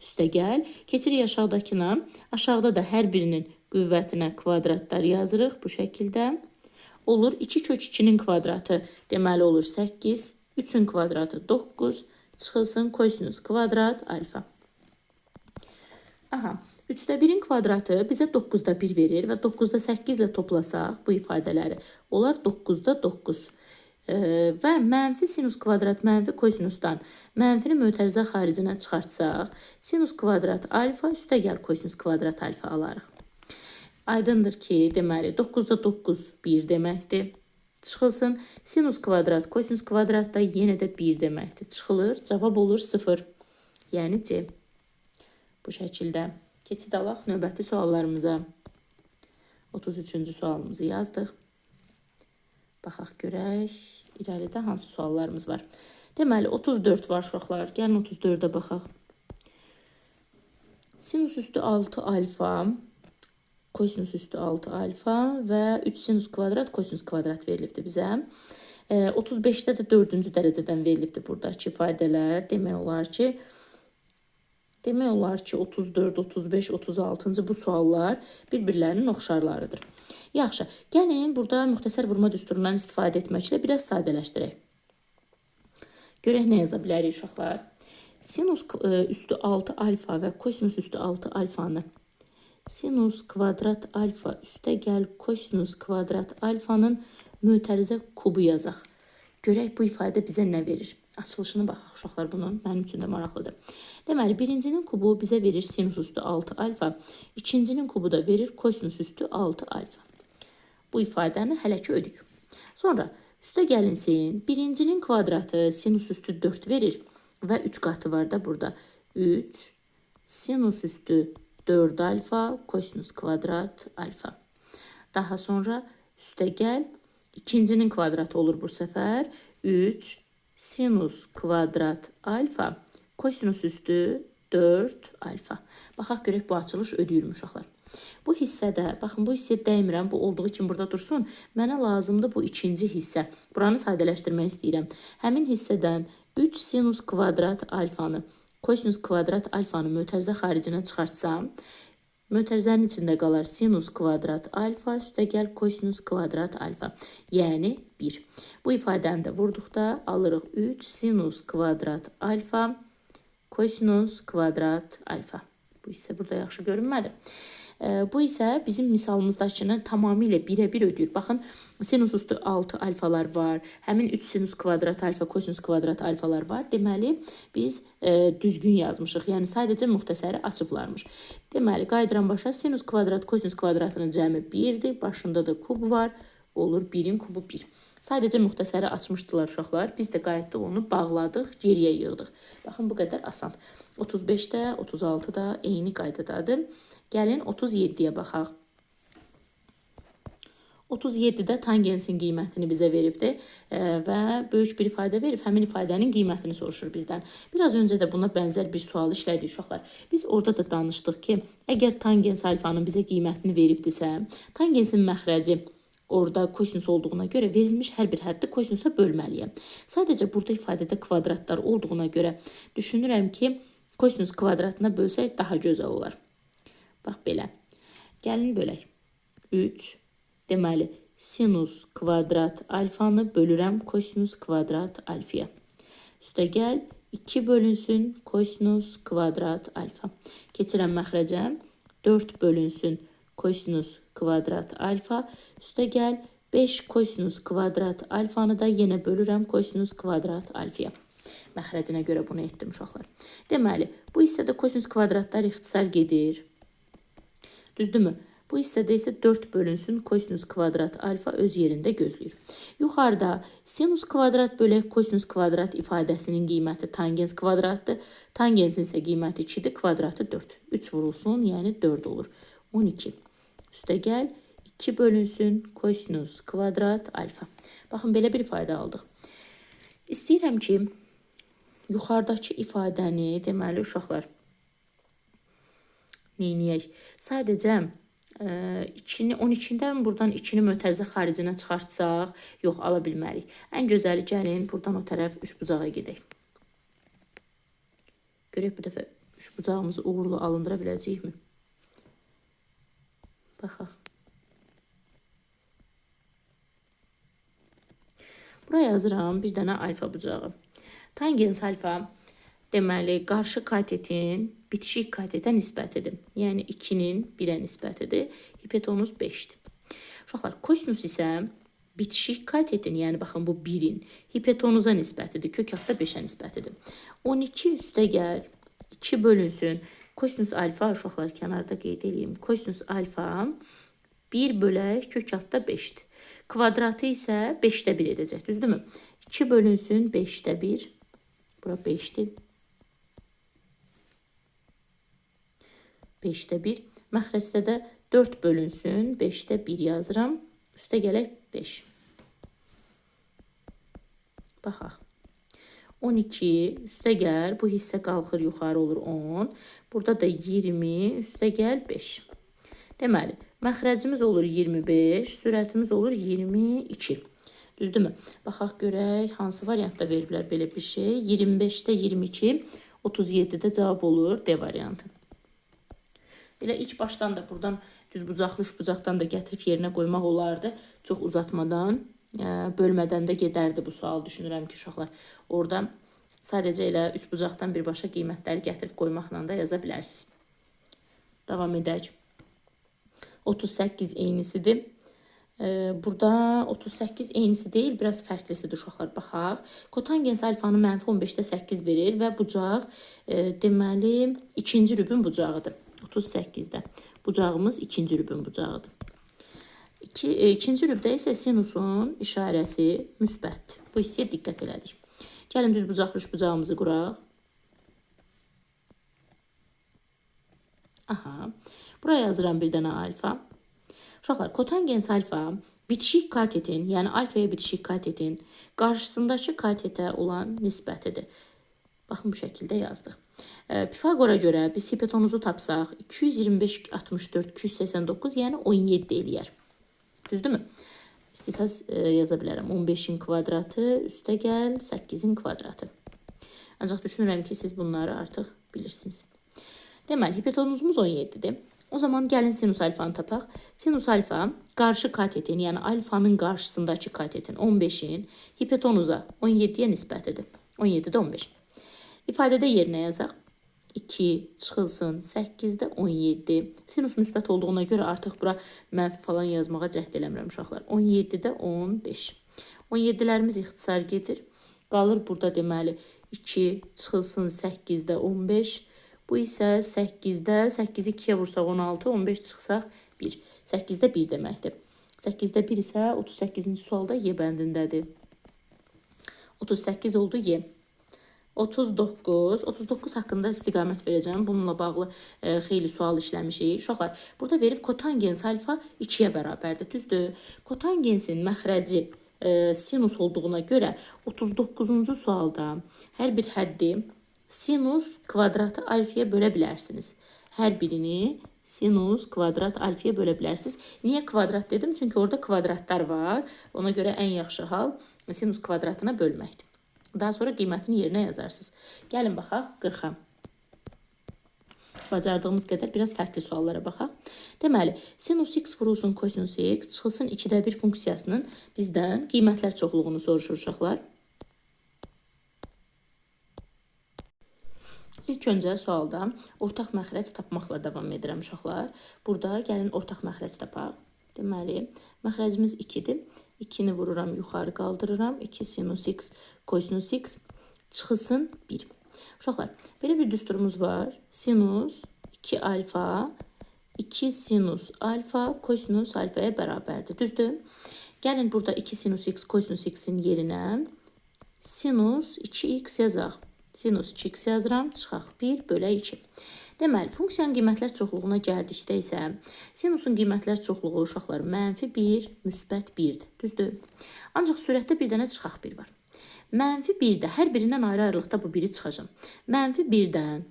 Üstəgəl, keçirik aşağıdakına. Aşağıda da hər birinin qüvvətinə kvadratlar yazırıq bu şəkildə. Olur 2 kök 2-nin kvadratı deməli olur 8, 3-ün kvadratı 9, çıxılsın kosinus kvadrat alfa. Aha, 3-də 1-in kvadratı bizə 9-da 1 verir və 9-da 8 ilə toplasaq bu ifadələri olar 9-da 9. Və mənfi sinus kvadrat mənfi kosinusdan mənfini mötərizə xaricinə çıxartsaq, sinus kvadrat alfa üstəgəl kosinus kvadrat alfa alarıq. Aydındır ki, deməli 9-da 9 1 deməkdir. Çıxılsın sinus kvadrat kosinus kvadrat da yenə də 1 deməkdir. Çıxılır, cavab olur 0. Yəni C. Bu şəkildə. Keçid alaq növbəti suallarımıza. 33-cü sualımızı yazdıq. Baxaq görək, irəlidə hansı suallarımız var. Deməli, 34 var uşaqlar. Gəlin 34-də baxaq. Sinüs üstü 6 alfa, kosinüs üstü 6 alfa və 3 sinüs kvadrat, kosinüs kvadrat verilibdir bizə. 35-də də 4-cü dərəcədən verilibdir buradakı ifadələr. Demək olar ki 34, 35, 36-cı bu suallar bir-birlərinin oxşarlarıdır. Yaxşı, gəlin burada müxtəsər vurma düsturundan istifadə etməklə biraz sadələşdirək. Görək nə yaza bilərik uşaqlar. Sinus üstü 6 alfa və kosinus üstü 6 alfanı sinus kvadrat alfa üstə gəl kosinus kvadrat alfanın mötərizə kubu yazaq. Görək bu ifadə bizə nə verir? Açılışını baxaq uşaqlar bunun. Mənim üçün də maraqlıdır. Deməli, birincinin kubu bizə verir sinus üstü 6 alfa. İkincinin kubu da verir kosinus üstü 6 alfa. Bu ifadəni hələ ki ödəyik. Sonra üstə gəlinsin. Birincinin kvadratı sinus üstü 4 verir. Və 3 qatı var da burada. 3 sinus üstü 4 alfa kosinus kvadrat alfa. Daha sonra üstə gəl. İkincinin kvadratı olur bu səfər. 3 sinus kvadrat alfa kosinus üstü 4 alfa. Baxaq görək bu açılış ödəyir uşaqlar. Bu hissədə, baxın bu hissəyə dəymirəm, bu olduğu kimi burada dursun. Mənə lazımdır bu ikinci hissə. Buranı sadələşdirmək istəyirəm. Həmin hissədən 3 sinus kvadrat alfanı, kosinus kvadrat alfanı mötərizə xaricinə çıxartsam, mötərizənin içində qalar sinus kvadrat alfa üstə gəl kosinus kvadrat alfa. Yəni 1. Bu ifadəni də vurduqda alırıq 3 sinus kvadrat alfa kosinus kvadrat alfa. Bu hissə burada yaxşı görünmədi. Bu isə bizim misalımızdakını tamamilə birə-bir ödəyir. Baxın, sinus üstü 6 alfalar var. Həmin 3 sinus kvadrat alfa, kosinus kvadrat alfalar var. Deməli, biz düzgün yazmışıq. Yəni, sadəcə müxtəsəri açıblarmış. Deməli, qayıdıram başa. Sinus kvadrat, kosinus kvadratının cəmi 1-dir. Başında da kub var. Olur 1-in kubu 1. Sadəcə müxtəsəri açmışdılar uşaqlar. Biz də qayıtdıq onu bağladıq, geriyə yığdıq. Baxın, bu qədər asan. 35-də, 36-da eyni qaydadadır. Gəlin 37-yə baxaq. 37-də tangensin qiymətini bizə veribdir və böyük bir ifadə verib, həmin ifadənin qiymətini soruşur bizdən. Biraz öncə də buna bənzər bir sual işlədik uşaqlar. Biz orada da danışdıq ki, əgər tangens alfanın bizə qiymətini veribdirsə, tangensin məxrəci orada kosinus olduğuna görə verilmiş hər bir həddi kosinusa bölməliyəm. Sadəcə burada ifadədə kvadratlar olduğuna görə düşünürəm ki, kosinus kvadratına bölsək daha gözəl olar. Bax belə. Gəlin bölək. 3. Deməli, sinus kvadrat alfanı bölürəm kosinus kvadrat alfaya. Üstə gəl, 2 bölünsün kosinus kvadrat alfa. Keçirəm məxrəcə. 4 bölünsün kosinus kvadrat alfa. Üstə gəl, 5 kosinus kvadrat alfanı da yenə bölürəm kosinus kvadrat alfaya. Məxrəcinə görə bunu etdim uşaqlar. Deməli, bu hissədə kosinus kvadratlar ixtisar gedir. Düzdürmü? Bu hissədə isə 4 bölünsün kosinus kvadrat alfa öz yerində gözləyir. Yuxarıda sinus kvadrat bölək kosinus kvadrat ifadəsinin qiyməti tangens kvadratdır. Tangensin isə qiyməti 2-dir, kvadratı 4. 3 vurulsun, yəni 4 olur. 12. Üstə gəl, 2 bölünsün kosinus kvadrat alfa. Baxın, belə bir ifadə aldıq. İstəyirəm ki, yuxarıdakı ifadəni, deməli, uşaqlar, neyniyək? Sadəcə 12-dən buradan 2-ni mötərizə xaricinə çıxartsaq, yox, ala bilmərik. Ən gözəli gəlin, buradan o tərəf üçbucağa gedək. Görək bu dəfə üçbucağımızı uğurlu alındıra biləcəyik mi? Baxaq. Buraya yazıram bir dənə alfa bucağı. Tangens alfa, deməli, qarşı katetin bitişik katetə nisbətidir. Yəni 2-nin 1-ə nisbətidir. Hipotenuz 5-dir. Uşaqlar, kosinus isə bitişik katetin, yəni baxın bu 1-in hipotenuza nisbətidir. Kök altda 5-ə nisbətidir. 12 üstə gəl, 2 bölünsün. Kosinus alfa, uşaqlar, kənarda qeyd edeyim. Kosinus alfa 1 bölək kök altda 5-dir. Kvadratı isə 5-də 1 edəcək, düzdürmü? 2 bölünsün 5-də 1. Bura 5-dir. 5-də 1. Məxrəcdə də 4 bölünsün 5-də 1 yazıram. Üstə gələk 5. Baxaq. 12 üstə gəl, bu hissə qalxır yuxarı olur 10. Burada da 20 üstə gəl 5. Deməli, məxrəcimiz olur 25, sürətimiz olur 22. Düzdürmü? Baxaq görək, hansı variantda veriblər belə bir şey. 25-də 22, 37-də cavab olur D variantı. Elə ilk başdan da buradan düzbucaqlı üçbucaqdan da gətirib yerinə qoymaq olardı. Çox uzatmadan, bölmədən də gedərdi bu sual, düşünürəm ki, uşaqlar. Orada sadəcə elə üçbucaqdan birbaşa qiymətləri gətirib qoymaqla da yaza bilərsiniz. Davam edək. 38 eynisidir. Burada 38 eynisi deyil, biraz fərqlisidir uşaqlar. Baxaq. Kotangens alfanı mənfi 15-də 8 verir və bucaq deməli ikinci rübün bucağıdır. 38-də. Bucağımız ikinci rübün bucağıdır. İkinci rübdə isə sinusun işarəsi müsbətdir. Bu hissəyə diqqət elədik. Gəlin düz bucaqlı üçbucağımızı quraq. Aha. Buraya yazıram bir dənə alfa. Uşaqlar, kotangens alfa bitişik katetin, yəni alfaya bitişik katetin qarşısındakı katete olan nisbətidir. Baxın, bu şəkildə yazdıq. Pifagora görə biz hipotenuzu tapsaq 225, 64, 289, yəni 17 eləyər. Düzdürmü? İstəsəz yaza bilərəm. 15-in kvadratı üstə gəl 8-in kvadratı. Ancaq düşünürəm ki, siz bunları artıq bilirsiniz. Deməli, hipotenuzumuz 17-dir. O zaman gəlin sinus alfanı tapaq. Sinus alfa qarşı katetin, yəni alfanın qarşısındakı katetin 15-in hipotenuza 17-yə nisbətidir. 17-də 15. İfadədə yerinə yazaq. 2 çıxılsın 8-də 17. Sinus müsbət olduğuna görə artıq bura mənfi falan yazmağa cəhd eləmirəm uşaqlar. 17-də 15. 17-lərimiz ixtisar gedir. Qalır burada deməli 2 çıxılsın 8-də 15. Bu isə 8-də 8-i 2-yə vursaq 16, 15 çıxsaq 1. 8-də 1 deməkdir. 8-də 1 isə 38-ci sualda Y bəndindədir. 38 oldu Y. 39 haqqında istiqamət verəcəm. Bununla bağlı xeyli sual işləmişik. Uşaqlar, burada verib kotangens alfa 2-yə bərabərdir. Düzdür? Kotangensin məxrəci sinus olduğuna görə 39-cu sualda hər bir həddi sinus kvadratı alfaya bölə bilərsiniz. Hər birini sinus kvadrat alfaya bölə bilərsiniz. Niyə kvadrat dedim? Çünki orada kvadratlar var. Ona görə ən yaxşı hal sinus kvadratına bölməkdir. Daha sonra qiymətini yerinə yazarsınız. Gəlin baxaq 40-a. Bacardığımız qədər biraz fərqli suallara baxaq. Deməli, sinus x vurulsun kosinus x çıxılsın 2-də 1 funksiyasının bizdən qiymətlər çoxluğunu soruşur uşaqlar. İlk öncə sualda ortaq məxrəc tapmaqla davam edirəm uşaqlar. Burada gəlin ortaq məxrəc tapaq. Deməli, məxrəcimiz 2-dir. 2-ni vururam, yuxarı qaldırıram. 2 sinus x, kosinus x çıxılsın 1. Uşaqlar, belə bir düsturumuz var. Sinus 2 alfa, 2 sinus alfa, kosinus alfaya bərabərdir. Düzdür? Gəlin burada 2 sinus x, kosinus x-in yerinə sinus 2x yazaq. Sinus 2x yazıram, çıxaq 1 bölə 2. Deməli, funksiyanın qiymətlər çoxluğuna gəldikdə isə sinusun qiymətlər çoxluğu uşaqlar mənfi 1, müsbət 1-dir. Düzdür? Ancaq sürətdə bir dənə çıxaq 1 var. Mənfi 1-də hər birindən ayrı-ayrılıqda bu 1-i çıxacam. Mənfi 1-dən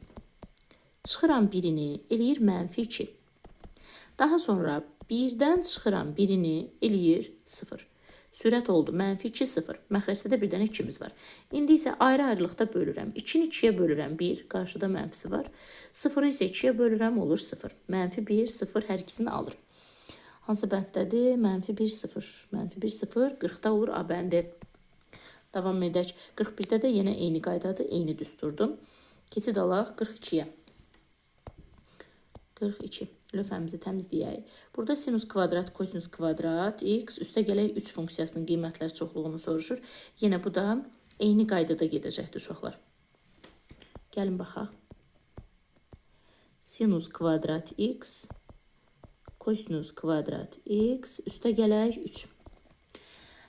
çıxıram 1-ini, eləyir mənfi 2. Daha sonra 1-dən çıxıram 1-ini, eləyir 0. Sürət oldu mənfi 2, 0. Məxrəcdə də bir dənə 2-miz var. İndi isə ayrı-ayrılıqda bölürəm. 2-ni 2-yə bölürəm 1, qarşıda mənfisi var. 0-ı isə 2-yə bölürəm, olur 0. Mənfi 1, 0 hər ikisini alır. Hansı bənddədir? Mənfi 1, 0. Mənfi 1, 0, 40-da olur A bəndi. Davam edək. 41-də də yenə eyni qaydadır, eyni düsturdur. Keçid alaq 42-yə. 42. Lövhəmizi təmizləyək. Burada sinus kvadrat, kosinus kvadrat, x üstə gələk 3 funksiyasının qiymətlər çoxluğunu soruşur. Yenə bu da eyni qaydada gedəcəkdir uşaqlar. Gəlin baxaq. Sinus kvadrat x, kosinus kvadrat x üstə gələk 3.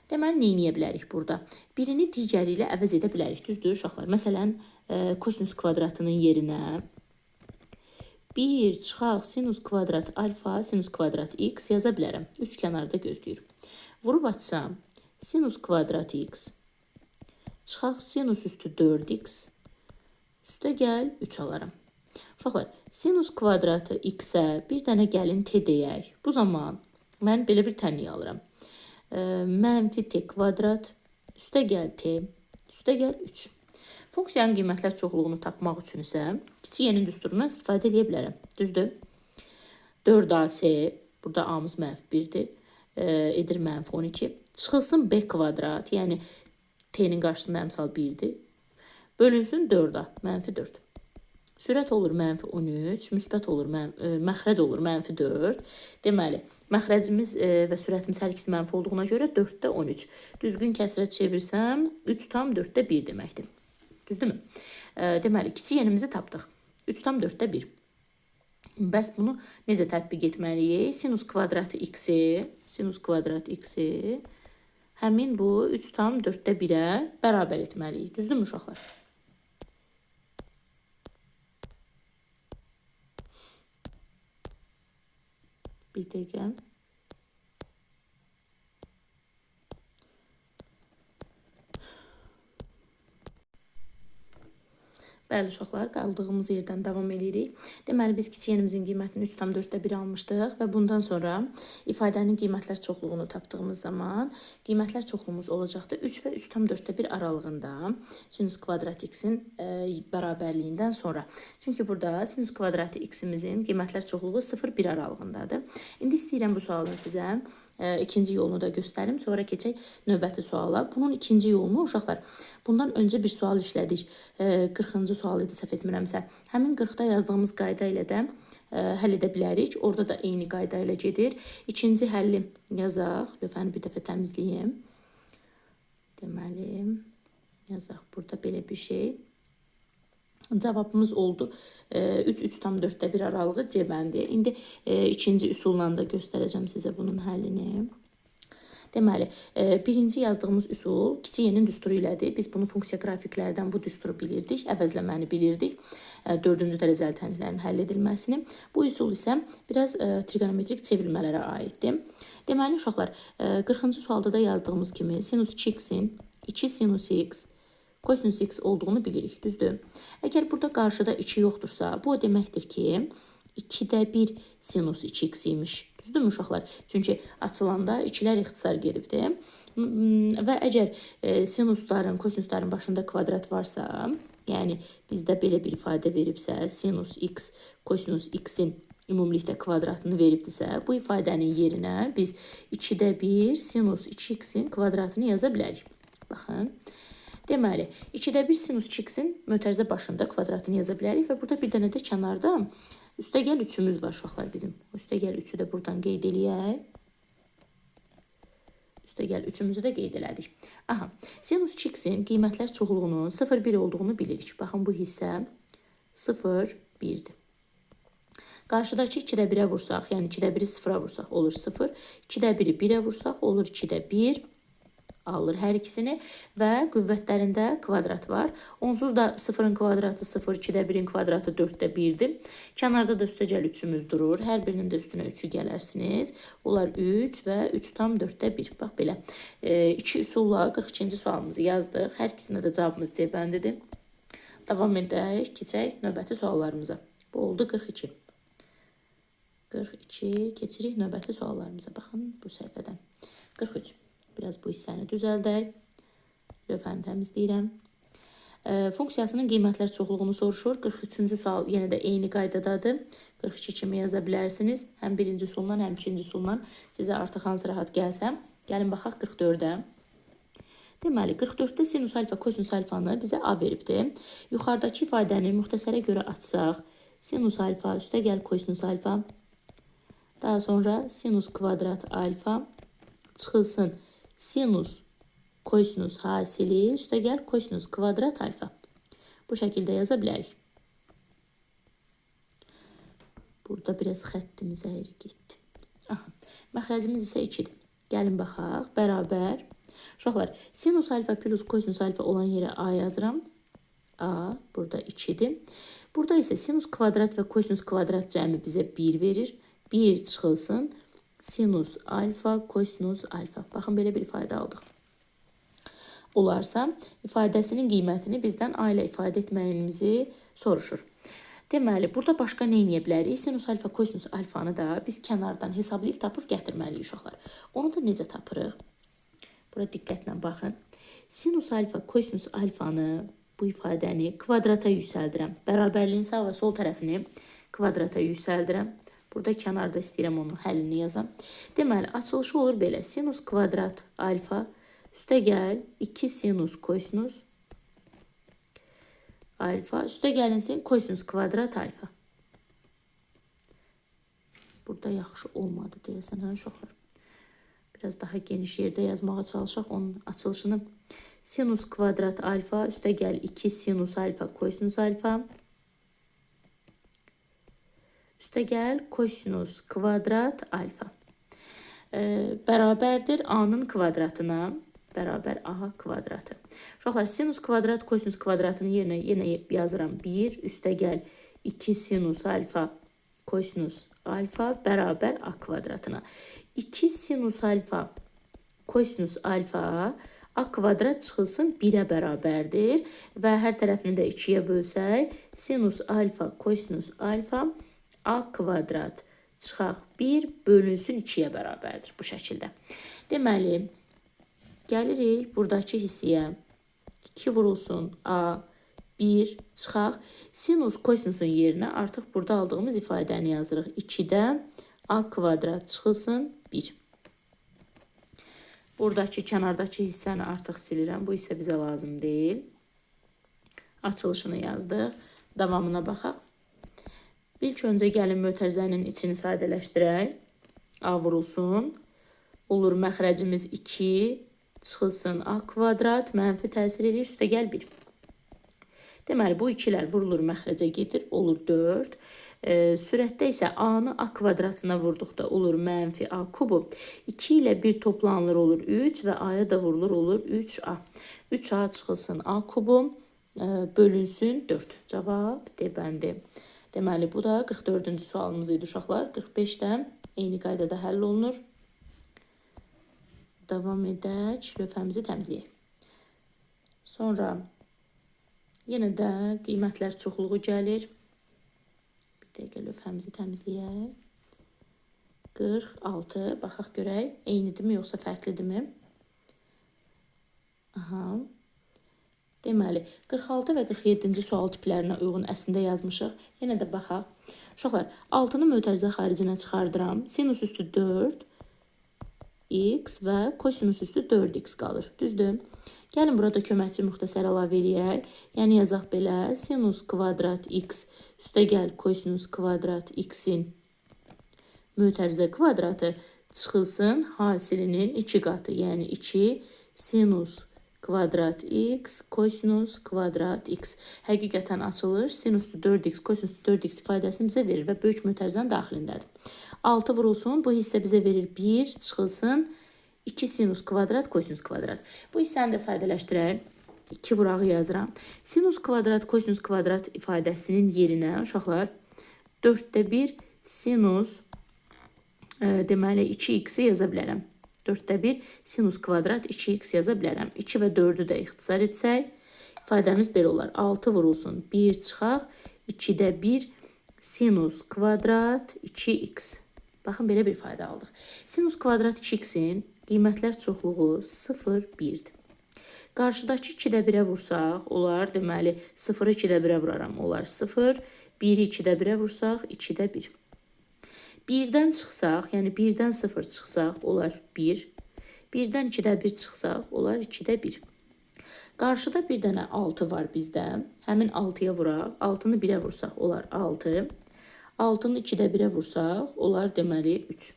Deməli, neyniyə bilərik burada? Birini digəri ilə əvəz edə bilərik. Düzdür uşaqlar? Məsələn, kosinus kvadratının yerinə 1 çıxaq sinus kvadrat alfa, sinus kvadrat x yaza bilərəm. Üç kənarda gözləyir. Vurub açsam, sinus kvadrat x Çıxaq sinus üstü 4x üstə gəl 3 alaram. Uşaqlar, sinus kvadratı x-ə bir dənə gəlin t deyək. Bu zaman mən belə bir tənlik alıram. Mənfi t kvadrat üstə gəl t üstə gəl 3. Funksiyanın qiymətlər çoxluğunu tapmaq üçün isə kiçik y'nin düsturundan istifadə edə bilərəm. Düzdür? 4ac, burada a-mız -1-dir, edir -12. Çıxılsın b kvadrat, yəni t-nin qarşısında əmsal 1-dir. Bölünsün 4-a, -4. Sürət olur -13, müsbət olur, məxrəc olur -4. Deməli, məxrəcimiz və sürətimiz hər ikisi mənfi olduğuna görə 4-də 13. Düzgün kəsrə çevirsəm 3 tam 4-də 1 deməkdir. Düzdürmü? Deməli, kiçik y'nimizi tapdıq. 3 tam 4-də 1. Bəs bunu necə tətbiq etməliyik? Sinus kvadratı x-i həmin bu 3 tam 4-də 1-ə bərabər etməliyik. Düzdürmü uşaqlar? Bir dəqiqə. Bəli uşaqlar, qaldığımız yerdən davam edirik. Deməli, biz kiçik y'nimizin qiymətini 3 tam 4-də 1 almışdıq və bundan sonra ifadənin qiymətlər çoxluğunu tapdığımız zaman qiymətlər çoxluğumuz olacaqdı 3 və 3 tam 4-də 1 aralığında sinus kvadrat x-in bərabərliyindən sonra. Çünki burada sinus kvadratı x-imizin qiymətlər çoxluğu 0-1 aralığındadır. İndi istəyirəm bu sualın sizə ikinci yolunu da göstərim. Sonra keçək növbəti suala. Bunun ikinci yolunu uşaqlar, bundan öncə bir sual işlədik. 40-cı sual idi, səhv etmirəmsə. Həmin 40-da yazdığımız qayda ilə də həll edə bilərik. Orada da eyni qayda ilə gedir. İkinci həlli yazaq. Lövhəni bir dəfə təmizləyim. Deməli, yazaq burada belə bir şey. Cavabımız oldu 3 tam 4-də 1 aralığı C bəndi. İndi ikinci üsulla da göstərəcəm sizə bunun həllini. Deməli, birinci yazdığımız üsul kiçik y'nin düsturu ilədir. Biz bunu funksiya qrafiklərdən bu düsturu bilirdik, əvəzləməni bilirdik. 4-cü dərəcəli tənliklərin həll edilməsini. Bu üsul isə biraz trigonometrik çevrilmələrə aiddir. Deməli, uşaqlar, 40-cı sualda da yazdığımız kimi sinus 2x-in 2 sinus x kosinus x olduğunu bilirik, düzdür? Əgər burada qarşıda 2 yoxdursa, bu o deməkdir ki, 2-də 1 sinus 2x imiş. Düzdürmü uşaqlar? Çünki açılanda 2-lər ixtisar gedibdir. Və əgər sinusların, kosinusların başında kvadrat varsa, yəni bizdə belə bir ifadə veribsə, sinus x, kosinus x-in ümumilikdə kvadratını veribdirsə, bu ifadənin yerinə biz 2-də 1 sinus 2x-in kvadratını yaza bilərik. Baxın. Deməli, 2-də 1 sinus 2x-in mötərizə başında kvadratını yaza bilərik və burada bir dənə də kənarda üstə gəl 3-ümüz var uşaqlar bizim. Üstə gəl 3-ü də buradan qeyd eləyək. Üstə gəl 3-ümüzü də qeyd elədik. Aha, sinus 2x-in qiymətlər çoxluğunun 0-1 olduğunu bilirik. Baxın, bu hissə 0-1-dir. Qarşıdakı 2-də 1-ə vursaq, yəni 2-də 1-i 0-a vursaq olur 0. 2-də 1-i 1-ə vursaq olur 2-də 1. Alır hər ikisini və qüvvətlərində kvadrat var. Onsuz da 0-ın kvadratı 0, 2-də 1-in kvadratı 4-də 1-dir. Kənarda da üstə gəl 3-ümüz durur. Hər birinin də üstünə 3-ü gələrsiniz. Onlar 3 və 3 tam 4-də 1. Bax belə. 2 üsulla 42-ci sualımızı yazdıq. Hər ikisində də cavabımız C bəndidir. Davam edək, keçək növbəti suallarımıza. Bu oldu 42. 42, keçirik növbəti suallarımıza. Baxın bu səhifədən. 43. Biraz bu hissəni düzəldək. Lövhəni təmizləyirəm. Funksiyasının qiymətlər çoxluğunu soruşur. 43-cü sual yenə də eyni qaydadadır. 42 kimi yaza bilərsiniz. Həm birinci üsulla, həm ikinci üsulla. Sizə artıq hansı rahat gəlsə. Gəlin baxaq 44-ə. Deməli, 44-də sinus alfa, kosinus alfanı bizə A veribdir. Yuxarıdakı ifadəni müxtəsərə görə açsaq, sinus alfa üstə gəl kosinus alfa. Daha sonra sinus kvadrat alfa çıxılsın sinus kosinus hasili üstə gəl kosinus kvadrat alfa. Bu şəkildə yaza bilərik. Burada biraz xəttimiz əyri getdi. Məxrəcimiz isə 2-dir. Gəlin baxaq. Bərabər. Uşaqlar, sinus alfa plus kosinus alfa olan yerə A yazıram. A burada 2-dir. Burada isə sinus kvadrat və kosinus kvadrat cəmi bizə 1 verir. 1 çıxılsın sinus alfa, kosinus alfa. Baxın, belə bir ifadə aldıq. olarsa, ifadəsinin qiymətini bizdən a ilə ifadə etməyimizi soruşur. Deməli, burada başqa nə edə bilərik? Sinus alfa, kosinus alfanı da biz kənardan hesablayıb tapıb gətirməliyik uşaqlar. Onu da necə tapırıq? Bura diqqətlə baxın. Sinus alfa, kosinus alfanı, bu ifadəni kvadrata yüksəldirəm. Bərabərliyin sağ və sol tərəfini kvadrata yüksəldirəm. Burada kənarda istəyirəm onun həllini yazam. Deməli, açılışı olur belə. Sinus kvadrat alfa üstə gəl 2 sinus kosinus alfa üstə gəlinsin kosinus kvadrat alfa. Burada yaxşı olmadı deyəsən, hə uşaqlar. Biraz daha geniş yerdə yazmağa çalışaq onun açılışını. Sinus kvadrat alfa üstə gəl 2 sinus alfa kosinus alfa. Üstə gəl kosinus kvadrat alfa. Bərabərdir a-nın kvadratına. Bərabər a kvadratı. Uşaqlar, sinus kvadrat kosinus kvadratının yerinə yenə yazıram. 1 üstə gəl 2 sinus alfa kosinus alfa bərabər a kvadratına. 2 sinus alfa kosinus alfa a kvadrat çıxılsın 1-ə bərabərdir və hər tərəfini də 2-yə bölsək, sinus alfa kosinus alfa a kvadrat çıxaq 1 bölünsün 2-yə bərabərdir bu şəkildə. Deməli, gəlirik buradakı hissəyə. 2 vurulsun a, 1 çıxaq. Sinus kosinusun yerinə artıq burada aldığımız ifadəni yazırıq. 2-də a kvadrat çıxılsın 1. Buradakı kənardakı hissəni artıq silirəm. Bu hissə bizə lazım deyil. Açılışını yazdıq. Davamına baxaq. İlk öncə gəlin mötərizənin içini sadələşdirək. A vurulsun. Olur məxrəcimiz 2. Çıxılsın a kvadrat, mənfi təsir edir, üstə gəl 1. Deməli, bu 2-lər vurulur məxrəcə gedir, olur 4. Sürətdə isə a-nı a kvadratına vurduqda olur mənfi a kubu. 2 ilə 1 toplanılır, olur 3 və a-ya da vurulur, olur 3a. 3a çıxılsın a kubu, bölünsün 4. Cavab D bəndi. Deməli, bu da 44-cü sualımız idi uşaqlar. 45-də eyni qaydada həll olunur. Davam edək, lövhəmizi təmizləyək. Sonra yenə də qiymətlər çoxluğu gəlir. Bir dəqiqə lövhəmizi təmizləyək. 46, baxaq görək, eynidirmi yoxsa fərqlidirmi? Aha. Deməli, 46 və 47-ci sual tiplərinə uyğun əslində yazmışıq. Yenə də baxaq. Uşaqlar, 6-nı mötərizə xaricinə çıxardıram. Sinus üstü 4. X və kosinus üstü 4x qalır. Düzdür? Gəlin burada köməkçi müxtəsər əlavə eləyək. Yəni yazaq belə, sinus kvadrat x üstə gəl kosinus kvadrat x-in mötərizə kvadratı çıxılsın hasilinin 2 qatı. Yəni 2 sinus kvadrat x kosinus kvadrat x. Həqiqətən açılış sinus 4x kosinus 4x ifadəsini bizə verir və böyük mötərizənin daxilindədir. 6 vurulsun, bu hissə bizə verir 1, çıxılsın 2 sinus kvadrat kosinus kvadrat. Bu hissəni də sadələşdirək. 2 vurağı yazıram. Sinus kvadrat kosinus kvadrat ifadəsinin yerinə uşaqlar 4də 1 sinus deməli 2x-i yaza bilərəm. 4də 1 sinus kvadrat 2x yaza bilərəm. 2 və 4-ü də ixtisar etsək, ifadəmiz belə olar. 6 vurulsun, 1 çıxaq, 2də 1 sinus kvadrat 2x. Baxın, belə bir ifadə aldıq. Sinus kvadrat 2x-in qiymətlər çoxluğu 0, 1-dir. Qarşıdakı 2də 1-ə vursaq, olar, deməli, 0-ı 2də 1-ə vuraram, olar 0, 1-i 2də 1-ə vursaq, 2də 1. 1-dən çıxsaq, yəni 1-dən 0 çıxsaq, olar 1. 1-dən 2də 1 çıxsaq, olar 2də 1. Qarşıda bir dənə 6 var bizdə. Həmin 6-ya vuraq. 6-nı 1-ə vursaq, olar 6. 6-nı 2də 1-ə vursaq, olar deməli 3.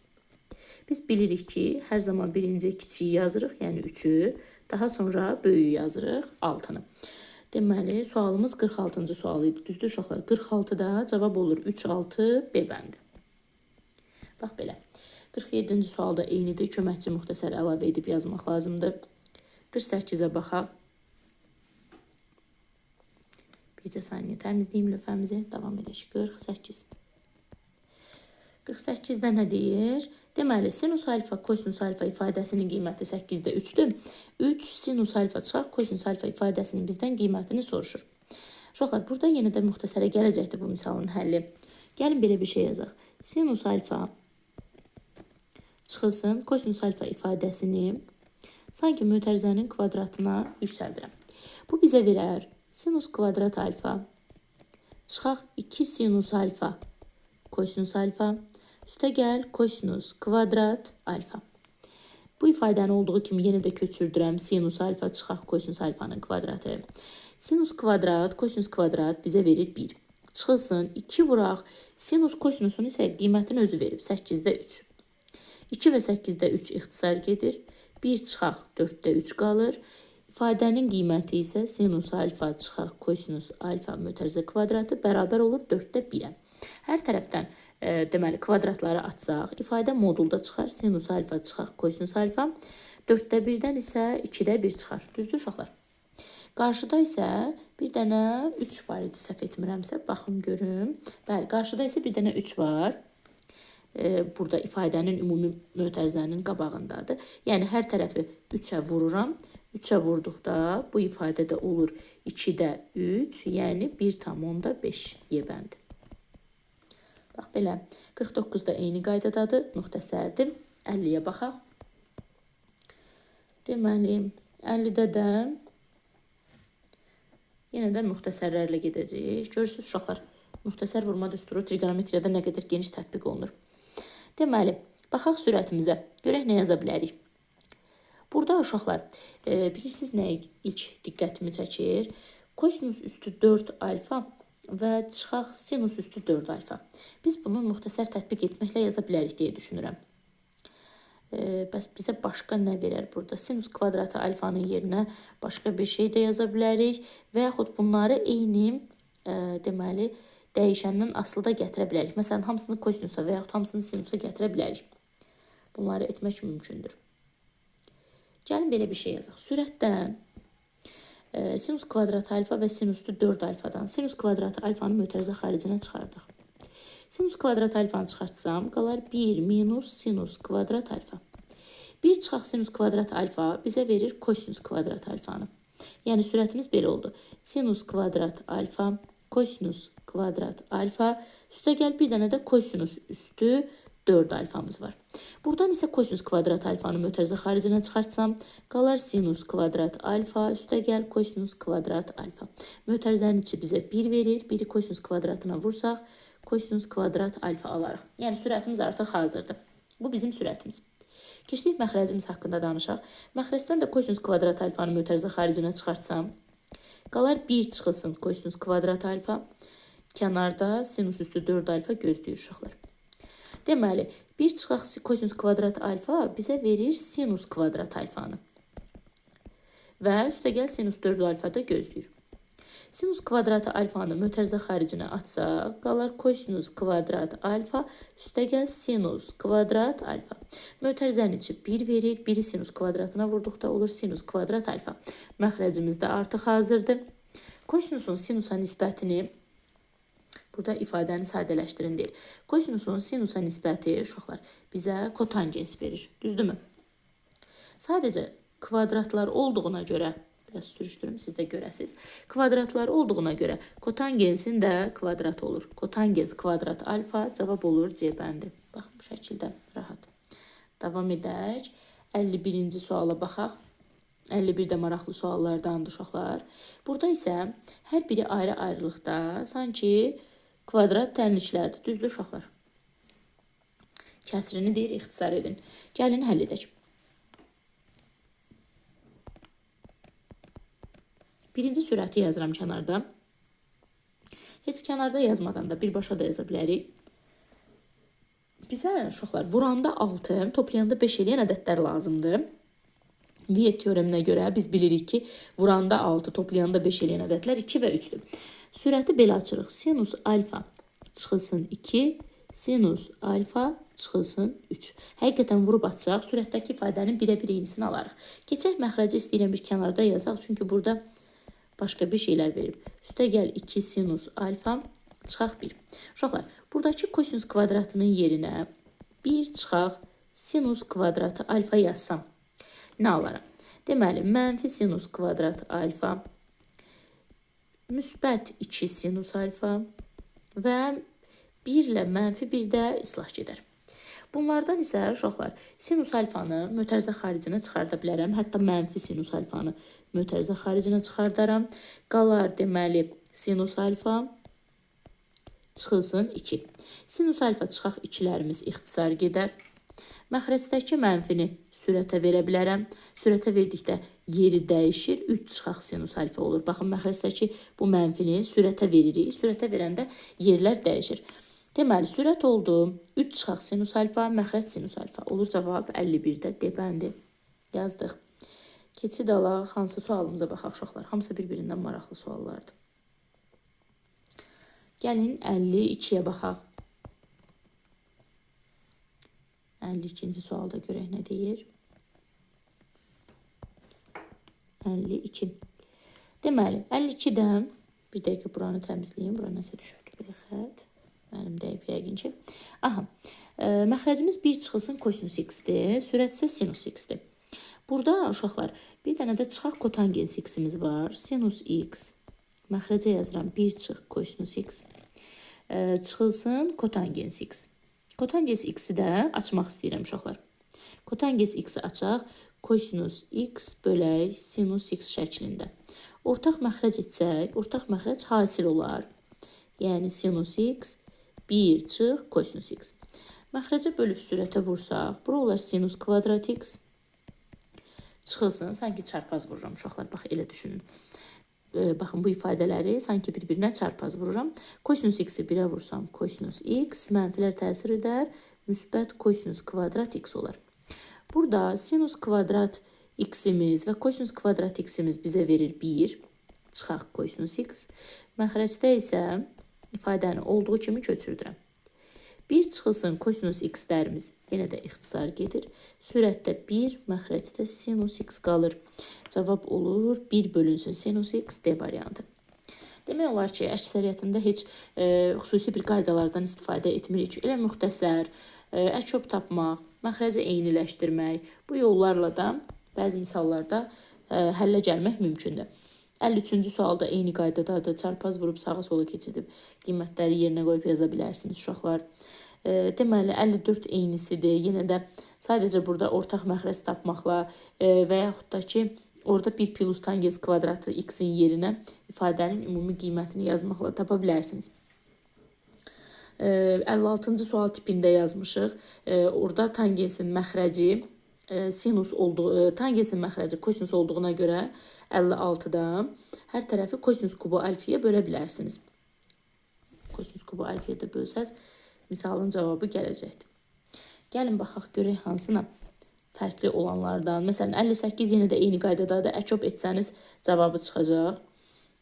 Biz bilirik ki, hər zaman birinci kiçiyi yazırıq, yəni 3-ü. Daha sonra böyüyü yazırıq, 6-nı. Deməli, sualımız 46-cı sual idi. Düzdür uşaqlar? 46-da cavab olur 3, 6, B bəndi. Bax belə. 47-ci sualda eynidir. Köməkçi müxtəsər əlavə edib yazmaq lazımdır. 48-ə baxaq. Bircə saniyə təmizləyim lövhəmizi. Davam edək. 48. 48-də nə deyir? Deməli, sinus alfa, kosinus alfa ifadəsinin qiyməti 8-də 3-dür. 3 sinus alfa çıxaq, kosinus alfa ifadəsinin bizdən qiymətini soruşur. Uşaqlar, burada yenə də müxtəsərə gələcəkdir bu misalın həlli. Gəlin belə bir şey yazaq. Sinus alfa çıxılsın, kosinus alfa ifadəsini sanki mötərizənin kvadratına yüksəldirəm. Bu bizə verər sinus kvadrat alfa çıxaq 2 sinus alfa kosinus alfa üstə gəl kosinus kvadrat alfa. Bu ifadəni olduğu kimi yenə də köçürdürəm. Sinus alfa çıxaq kosinus alfanın kvadratı. Sinus kvadrat, kosinus kvadrat bizə verir 1. Çıxılsın 2 vuraq. Sinus kosinusun isə qiymətini özü verib 8-də 3. 2 və 8-də 3 ixtisar gedir. 1 çıxaq 4-də 3 qalır. İfadənin qiyməti isə sinus alfa çıxaq kosinus alfa mötərizə kvadratı bərabər olur 4-də 1-ə. Hər tərəfdən deməli kvadratları atsaq, ifadə modulda çıxar. Sinus alfa çıxaq kosinus alfa. 4-də 1-dən isə 2-də 1 çıxar. Düzdür uşaqlar? Qarşıda isə bir dənə 3 var idi, səhv etmirəmsə. Baxın görüm. Bəli, qarşıda isə bir dənə 3 var. Burada ifadənin ümumi mötərizənin qabağındadır. Yəni, hər tərəfi 3-ə vururam. 3-ə vurduqda bu ifadədə olur 2-də 3, yəni 1,5 yebəndi. Bax, belə 49-da eyni qaydadadır, müxtəsərdir. 50-yə baxaq. Deməli, 50-də də yenə də müxtəsərlərlə gedəcəyik. Görürsünüz, uşaqlar, müxtəsər vurma düsturu trigonometriyada nə qədər geniş tətbiq olunur. Deməli, baxaq sürətimizə. Görək nə yaza bilərik. Burada uşaqlar, bilirsiniz nəyə ilk diqqətimi çəkir? Kosinus üstü 4 alfa və çıxaq sinus üstü 4 alfa. Biz bunu müxtəsər tətbiq etməklə yaza bilərik deyə düşünürəm. Bəs bizə başqa nə verər burada? Sinus kvadratı alfanın yerinə başqa bir şey də yaza bilərik və yaxud bunları eyni deməli dəyişəndən asılı da gətirə bilərik. Məsələn, hamısını kosinusa və yaxud hamısını sinusa gətirə bilərik. Bunları etmək mümkündür. Gəlin belə bir şey yazaq. Sürətdən sinus kvadratı alfa və sinuslu 4 alfadan sinus kvadratı alfanı mötərizə xaricinə çıxardıq. Sinus kvadratı alfanı çıxartsam, qalar 1 minus sinus kvadrat alfa. 1 çıxaq sinus kvadrat alfa bizə verir kosinus kvadrat alfanı. Yəni, sürətimiz belə oldu. Sinus kvadrat alfa, kosinus kvadrat alfa, üstə gəl bir dənə də kosinus üstü 4 alfamız var. Buradan isə kosinus kvadrat alfanı mötərizə xaricinə çıxartsam, qalar sinus kvadrat alfa, üstə gəl kosinus kvadrat alfa. Mötərizənin içi bizə 1 verir, 1-i kosinus kvadratına vursaq, kosinus kvadrat alfa alarıq. Yəni, sürətimiz artıq hazırdır. Bu bizim sürətimiz. Keçdik məxrəcimiz haqqında danışaq. Məxrəcdən də kosinus kvadrat alfanı mötərizə xaricinə çıxartsam, qalar 1 çıxılsın kosinus kvadrat alfa, kənarda sinus üstü 4 alfa gözləyir uşaqlar. Deməli, 1 çıxaq kosinus kvadrat alfa bizə verir sinus kvadrat alfanı. Və üstə gəl sinus 4 alfa da gözləyir. Sinus kvadratı alfanı mötərizə xaricinə atsaq, qalar kosinus kvadrat alfa, üstə gəl sinus kvadrat alfa. Mötərizənin içi 1 verir, 1-i sinus kvadratına vurduqda olur sinus kvadrat alfa. Məxrəcimiz də artıq hazırdır. Kosinusun sinusa nisbətini burada ifadəni sadələşdirin deyir. Kosinusun sinusa nisbəti uşaqlar bizə kotangens verir. Düzdürmü? Sadəcə kvadratlar olduğuna görə, biraz sürüşdürüm siz də görəsiniz. Kvadratlar olduğuna görə kotangensin də kvadrat olur. Kotangens kvadrat alfa cavab olur C bəndi. Bax, bu şəkildə rahat. Davam edək. 51-ci suala baxaq. 51 də maraqlı suallardandır uşaqlar. Burada isə hər biri ayrı-ayrılıqda sanki kvadrat tənliklərdir. Düzdür uşaqlar? Kəsrini deyir, ixtisar edin. Gəlin həll edək. Birinci sürəti yazıram kənarda. Heç kənarda yazmadan da birbaşa da yaza bilərik. Bizə uşaqlar vuranda 6, toplayanda 5 eləyən ədədlər lazımdır. Viet teoreminə görə biz bilirik ki, vuranda 6, toplayanda 5 eləyən ədədlər 2 və 3-dür. Sürəti belə açırıq. Sinus alfa çıxılsın 2, sinus alfa çıxılsın 3. Həqiqətən vurub açsaq, sürətdəki ifadənin birə-bir eynisini alarıq. Keçək məxrəci istəyirəm bir kənarda yazaq, çünki burada başqa bir şeylər verib. Üstə gəl 2 sinus alfa Çıxaq 1. Uşaqlar, buradakı kosinus kvadratının yerinə 1 çıxaq sinus kvadratı alfa yazsam nə alaram? Deməli, mənfi sinus kvadrat alfa, müsbət 2 sinus alfa və 1 ilə mənfi 1 də islah gedər. Bunlardan isə uşaqlar, sinus alfanı mötərizə xaricinə çıxarda bilərəm. Hətta mənfi sinus alfanı mötərizə xaricinə çıxardaram. Qalar deməli sinus alfa çıxılsın 2. Sinus alfa çıxaq 2-lərimiz ixtisar gedər. Məxrəcdəki mənfini sürətə verə bilərəm. Sürətə verdikdə yeri dəyişir. 3 çıxaq sinus alfa olur. Baxın, məxrəcdəki bu mənfini sürətə veririk. Sürətə verəndə yerlər dəyişir. Deməli, sürət oldu. 3 çıxaq sinus alfa, məxrəc sinus alfa. Olur cavab 51-də D bəndi. Yazdıq. Keçid alaq, hansı sualımıza baxaq uşaqlar. Hamısı bir-birindən maraqlı suallardır. Gəlin 52-yə baxaq. 52-ci sualda görək nə deyir. 52. Deməli, 52-dən bir dəqiqə buranı təmizləyim. Bura nəsə düşübdür belə xət. Mənim dəyib yəqin ki. Aha, məxrəcimiz 1 çıxılsın kosinus x-dir, sürət isə sinus x-dir. Burada uşaqlar bir dənə də çıxaq kotangens x-imiz var. Sinus x, məxrəcə yazıram 1 çıx kosinus x, çıxılsın kotangens x. Kotangens x-i də açmaq istəyirəm uşaqlar. Kotangens x-i açaq, kosinus x bölək sinus x şəklində. Ortaq məxrəc etsək, ortaq məxrəc hasil olar. Yəni sinus x 1 çıx kosinus x. Məxrəcə bölüb sürətə vursaq, bura olar sinus kvadrat x. Çıxılsın, sanki çarpaz vururam uşaqlar, bax elə düşünün. Baxın, bu ifadələri sanki bir-birinə çarpaz vururam. Kosinus x-i 1-ə vursam kosinus x, mənfilər təsir edər, müsbət kosinus kvadrat x olar. Burada sinus kvadrat x-imiz və kosinus kvadrat x-imiz bizə verir 1, çıxaq kosinus x. Məxrəcdə isə ifadəni olduğu kimi köçürdürəm. 1 çıxılsın kosinus x-lərimiz yenə də ixtisar gedir. Sürətdə 1, məxrəcdə sinus x qalır. Cavab olur 1 bölünsün sinus x D variantı. Demək olar ki, əksəriyyətində heç xüsusi bir qaydalardan istifadə etmirik. Elə müxtəsər, əkop tapmaq, məxrəci eyniləşdirmək, bu yollarla da bəzi misallarda həllə gəlmək mümkündür. 53-cü sualda eyni qaydada da çarpaz vurub sağa sola keçidib qiymətləri yerinə qoyub yaza bilərsiniz uşaqlar. Deməli, 54 eynisidir. Yenə də sadəcə burada ortaq məxrəc tapmaqla və yaxud da ki, orada 1 plus tangens kvadratı x-in yerinə ifadənin ümumi qiymətini yazmaqla tapa bilərsiniz. 56-cı sual tipində yazmışıq. Orada tangensin məxrəci sinus olduğu, tangensin məxrəci kosinus olduğuna görə 56-da hər tərəfi kosinus kubu alfiyə bölə bilərsiniz. Kosinus kubu alfiyə də bölsəz, misalın cavabı gələcəkdir. Gəlin baxaq, görək hansına fərqli olanlardan. Məsələn, 58 yenə də eyni qaydada da əkop etsəniz cavabı çıxacaq.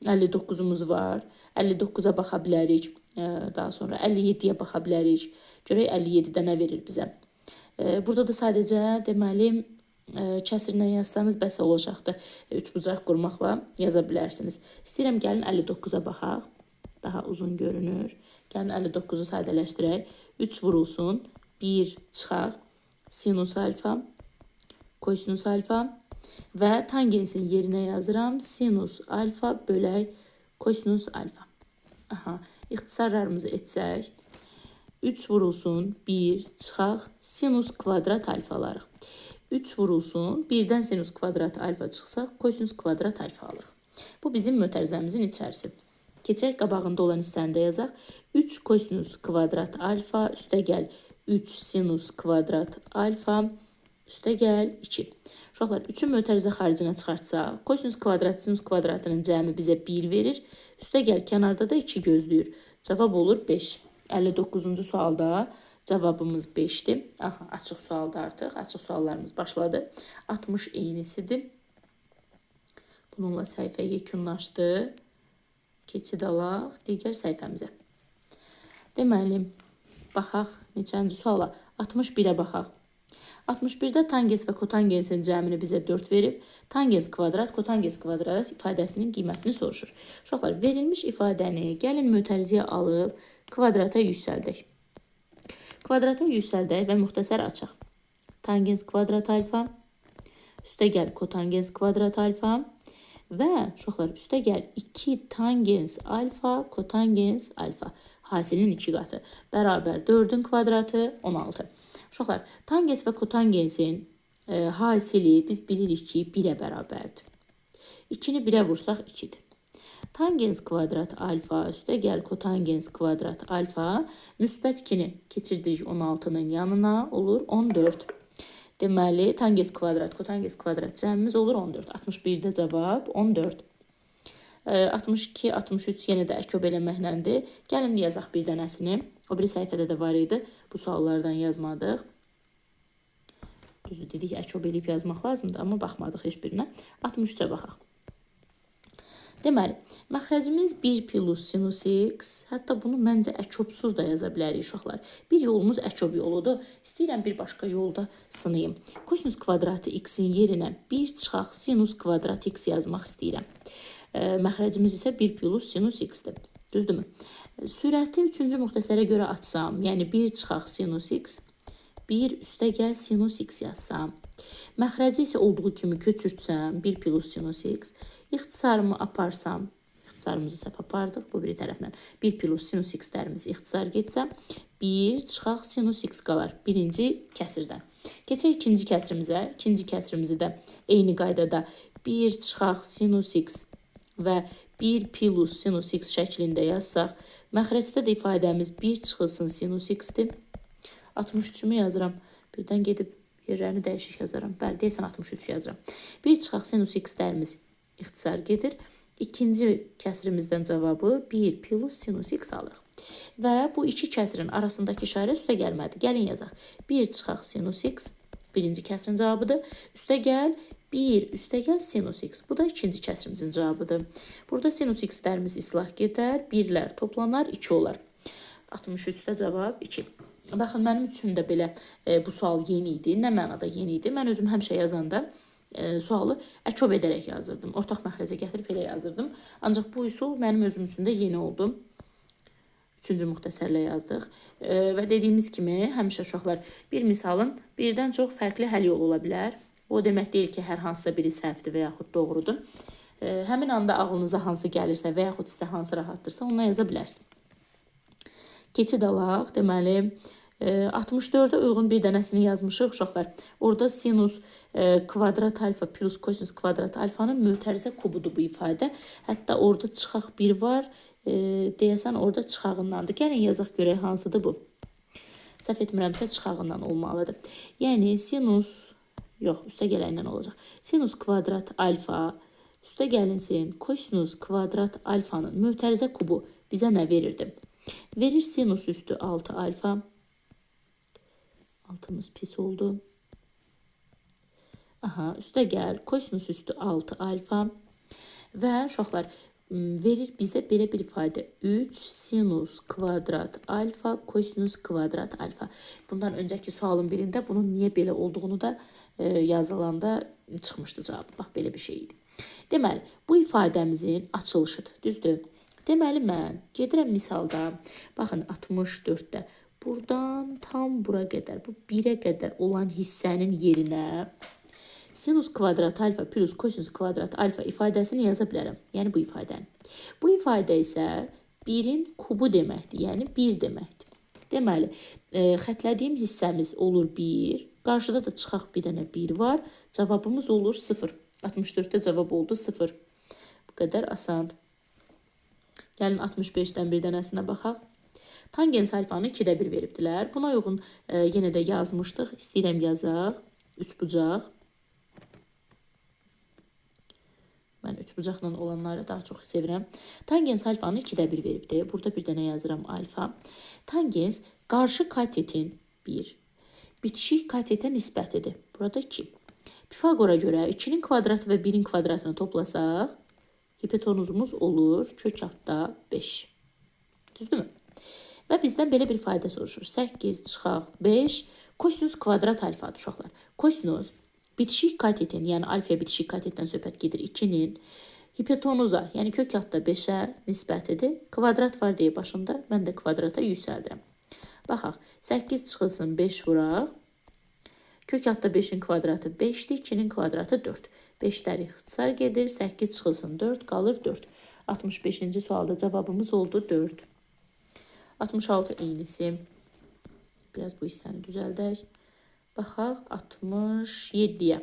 59-umuz var. 59-a baxa bilərik. Daha sonra 57-yə baxa bilərik. Görək 57-də nə verir bizə. Burada da sadəcə deməli kəsirlə yazsanız bəs olacaqdır. 3 bucaq qurmaqla yaza bilərsiniz. İstəyirəm gəlin 59-a baxaq. Daha uzun görünür. Gəlin 59-u sadələşdirək. 3 vurulsun. 1 çıxaq. Sinus alfa, kosinus alfa və tangensin yerinə yazıram. Sinus alfa bölək kosinus alfa. Aha, ixtisarlarımızı etsək. 3 vurulsun, 1 çıxaq, sinus kvadrat alfa alarıq. 3 vurulsun, 1-dən sinus kvadrat alfa çıxsaq, kosinus kvadrat alfa alırıq. Bu bizim mötərizəmizin içərisi. Keçək qabağında olan hissəni də yazaq. 3 kosinus kvadrat alfa üstə gəl 3 sinus kvadrat alfa üstə gəl 2. Uşaqlar, 3-ün mötərizə xaricinə çıxartsaq, kosinus kvadrat sinus kvadratının cəmi bizə 1 verir. Üstə gəl kənarda da 2 gözləyir. Cavab olur 5. 59-cu sualda cavabımız 5-dir. Aha, açıq sualda artıq. Açıq suallarımız başladı. 60 eynisidir. Bununla səhifə yekunlaşdı. Keçid alaq digər səhifəmizə. Deməli, baxaq neçənci suala? 61-ə baxaq. 61-də tangens və kotangensin cəmini bizə 4 verib. Tangens kvadrat, kotangens kvadrat ifadəsinin qiymətini soruşur. Uşaqlar, verilmiş ifadəni gəlin mötərizəyə alıb kvadrata yüksəldək. Kvadrata yüksəldək və müxtəsər açaq. Tangens kvadrat alfa, üstə gəl kotangens kvadrat alfa və uşaqlar, üstə gəl 2 tangens alfa, kotangens alfa. Hasilin 2 qatı bərabər 4-ün kvadratı 16. Uşaqlar, tangens və kotangensin hasili biz bilirik ki 1-ə bərabərdir. 2-ni 1-ə vursaq 2-dir. Tangens kvadrat alfa üstə gəl kotangens kvadrat alfa müsbət 2-ni keçirdirik 16-nın yanına olur 14. Deməli, tangens kvadrat, kotangens kvadrat cəmimiz olur 14. 61-də cavab 14. 62, 63 yenə də əköb eləməkləndir. Gəlin yazaq bir dənəsini. O biri səhifədə də var idi. Bu suallardan yazmadıq. Düzü dedik, əköb eləyib yazmaq lazımdır, amma baxmadıq heç birinə. 63-ə baxaq. Deməli, məxrəcimiz 1 plus sinus x, hətta bunu məncə əköbsüz də yaza bilərik uşaqlar. Bir yolumuz əköb yoludur. İstəyirəm bir başqa yolda sınayım. Kosinus kvadratı x-in yerinə 1 çıxaq sinus kvadrat x yazmaq istəyirəm. Məxrəcimiz isə 1 plus sinus x-dir. Düzdürmü? Sürəti 3-cü müxtəsərə görə açsam, yəni 1 çıxaq sinus x, 1 üstə gəl sinus x yazsam, məxrəci isə olduğu kimi köçürtsəm, 1 plus sinus x, ixtisarımı aparsam, ixtisarımızı səhv apardıq, bu biri tərəflə 1 plus sinus x-lərimiz ixtisar getsəm, 1 çıxaq sinus x qalar birinci kəsirdən. Keçək ikinci kəsrimizə, ikinci kəsrimizi də eyni qaydada 1 çıxaq sinus x və 1 plus sinus x şəklində yazsaq, məxrəcdə də ifadəmiz 1 çıxılsın sinus x-dir. 63-ümü yazıram. Birdən gedib yerlərini dəyişik yazaram. Bəli, deyəsən 63 yazıram. 1 çıxaq sinus x-lərimiz ixtisar gedir. İkinci kəsrimizdən cavabı 1 plus sinus x alırıq. Və bu iki kəsrin arasındakı işarə üstə gəlmədi. Gəlin yazaq. 1 çıxaq sinus x birinci kəsrin cavabıdır. Üstə gəl 1 üstə gəl sinus x. Bu da ikinci kəsrimizin cavabıdır. Burada sinus x-lərimiz islah gedər. 1-lər toplanar, 2 olar. 63-də cavab 2. Baxın, mənim üçün də belə bu sual yeni idi. Nə mənada yeni idi? Mən özüm həmişə yazanda sualı əköb edərək yazırdım. Ortaq məxrəcə gətirib elə yazırdım. Ancaq bu üsul mənim özüm üçün də yeni oldu. 3-cü müxtəsərlə yazdıq. Və dediyimiz kimi, həmişə uşaqlar bir misalın birdən çox fərqli həll yolu ola bilər. Bu demək deyil ki, hər hansısa biri səhvdir və yaxud doğrudur. Həmin anda ağlınıza hansı gəlirsə və yaxud sizə hansı rahatdırsa, onunla yaza bilərsiniz. Keçid alaq. Deməli, 64-ə uyğun bir dənəsini yazmışıq uşaqlar. Orada sinus kvadrat alfa plus kosinus kvadrat alfanın mötərizə kubudur bu ifadə. Hətta orada çıxaq 1 var. Deyəsən orada çıxağındandır. Gəlin yazaq görək hansıdır bu. Səhv etmirəmsə çıxağından olmalıdır. Yəni sinus, yox, üstə gələyinlə olacaq. Sinus kvadrat alfa üstə gəlinsin kosinus kvadrat alfanın mötərizə kubu bizə nə verirdi? Verir sinus üstü 6 alfa. Altımız pis oldu. Aha, üstə gəl kosinus üstü 6 alfa. Və uşaqlar verir bizə belə bir ifadə 3 sinus kvadrat alfa kosinus kvadrat alfa. Bundan öncəki sualın birində bunun niyə belə olduğunu da yazılanda çıxmışdı cavabı. Bax, belə bir şey idi. Deməli, bu ifadəmizin açılışıdır, düzdür? Deməli, mən gedirəm misalda, baxın 64-də buradan tam bura qədər, bu 1-ə qədər olan hissənin yerinə sinus kvadrat alfa plus kosinus kvadrat alfa ifadəsini yaza bilərəm. Yəni bu ifadəni. Bu ifadə isə 1-in kubu deməkdir, yəni 1 deməkdir. Deməli, xətlədiyim hissəmiz olur 1, qarşıda da çıxaq bir dənə 1 var, cavabımız olur 0. 64-də cavab oldu 0. Bu qədər asandır. Gəlin 65-dən bir dənəsinə baxaq. Tangens alfanı 2-də 1 veribdilər. Buna uyğun yenə də yazmışdıq. İstəyirəm yazaq. 3 bucaq. Mən 3 bucaqla olanları daha çox sevirəm. Tangens alfanı 2-də 1 veribdi. Burada bir dənə yazıram alfa. Tangens qarşı katetin 1. Bitişik katete nisbətidir. Burada 2. Pifagora görə 2-nin kvadratı və 1-in kvadratını toplasaq, hipotenuzumuz olur kök altda 5. Düzdürmü? Və bizdən belə bir fayda soruşur. 8 çıxaq 5 kosinus kvadrat alfadır uşaqlar. Kosinus bitişik katetin, yəni alfaya bitişik katetdən söhbət gedir 2-nin hipotenuza, yəni kök altda 5-ə nisbətidir. Kvadrat var deyə başında, mən də kvadrata yüksəldirəm. Baxaq, 8 çıxılsın 5 vuraq. Kök altda 5-in kvadratı 5-dir, 2-nin kvadratı 4. 5-lər ixtisar gedir, 8 çıxılsın 4, qalır 4. 65-ci sualda cavabımız oldu 4. 66 eynisi. Biraz bu hissəni düzəldək. Baxaq, 67-yə.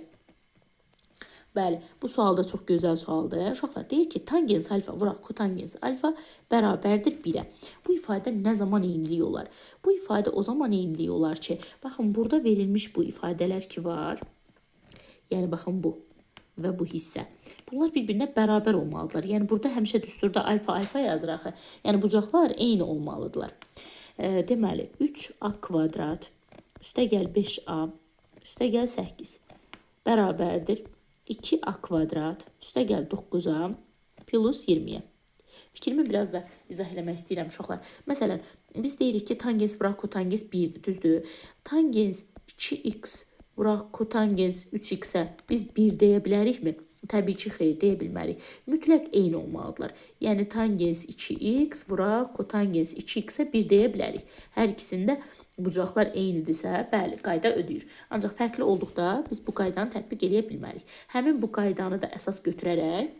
Bəli, bu sual da çox gözəl sualdır. Uşaqlar deyir ki, tangens alfa vuraq kotangens alfa bərabərdir 1-ə. Bu ifadə nə zaman eynilik olar? Bu ifadə o zaman eynilik olar ki, baxın, burada verilmiş bu ifadələr ki var. Yəni, baxın, bu və bu hissə. Bunlar bir-birinə bərabər olmalıdırlar. Yəni, burada həmişə düsturda alfa yazıraq. Yəni, bucaqlar eyni olmalıdırlar. Deməli, 3a kvadrat üstəgəl 5a üstəgəl 8 bərabərdir 2a kvadrat üstəgəl 9a plus 20-yə. Fikrimi biraz da izah eləmək istəyirəm uşaqlar. Məsələn, biz deyirik ki, tangens vuraq kotangens 1-dir, düzdür? Tangens 2x vuraq kotangens 3x-ə biz 1 deyə bilərikmi? Təbii ki, xeyr, deyə bilmərik. Mütləq eyni olmalıdırlar. Yəni, tangens 2x vuraq kotangens 2x-ə 1 deyə bilərik. Hər ikisində bucaqlar eynidirsə, bəli, qayda ödəyir. Ancaq fərqli olduqda biz bu qaydanı tətbiq eləyə bilmərik. Həmin bu qaydanı da əsas götürərək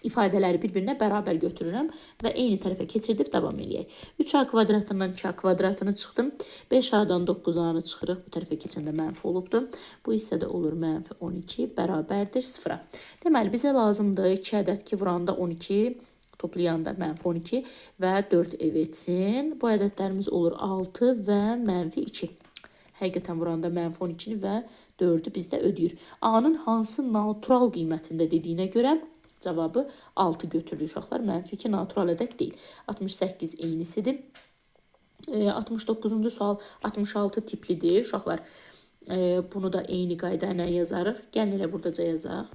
ifadələri bir-birinə bərabər götürürəm və eyni tərəfə keçirdib davam eləyək. 3a kvadratından 2a kvadratını çıxdım. 5a-dan 9a-nı çıxırıq. Bu tərəfə keçəndə mənfi olubdur. Bu hissədə olur mənfi 12 bərabərdir 0-a. Deməli, bizə lazımdır 2 ədəd ki, vuranda 12, toplayanda mənfi 12 və 4 ev etsin. Bu ədədlərimiz olur 6 və mənfi 2. Həqiqətən vuranda mənfi 12-ni və 4-ü bizdə ödəyir. A-nın hansı natural qiymətində dediyinə görə cavabı 6 götürür uşaqlar. Mənfi 2 natural ədəd deyil. 68 eynisidir. 69-cu sual 66 tiplidir uşaqlar. Bunu da eyni qayda ilə yazarıq. Gəlin elə buradaca yazaq.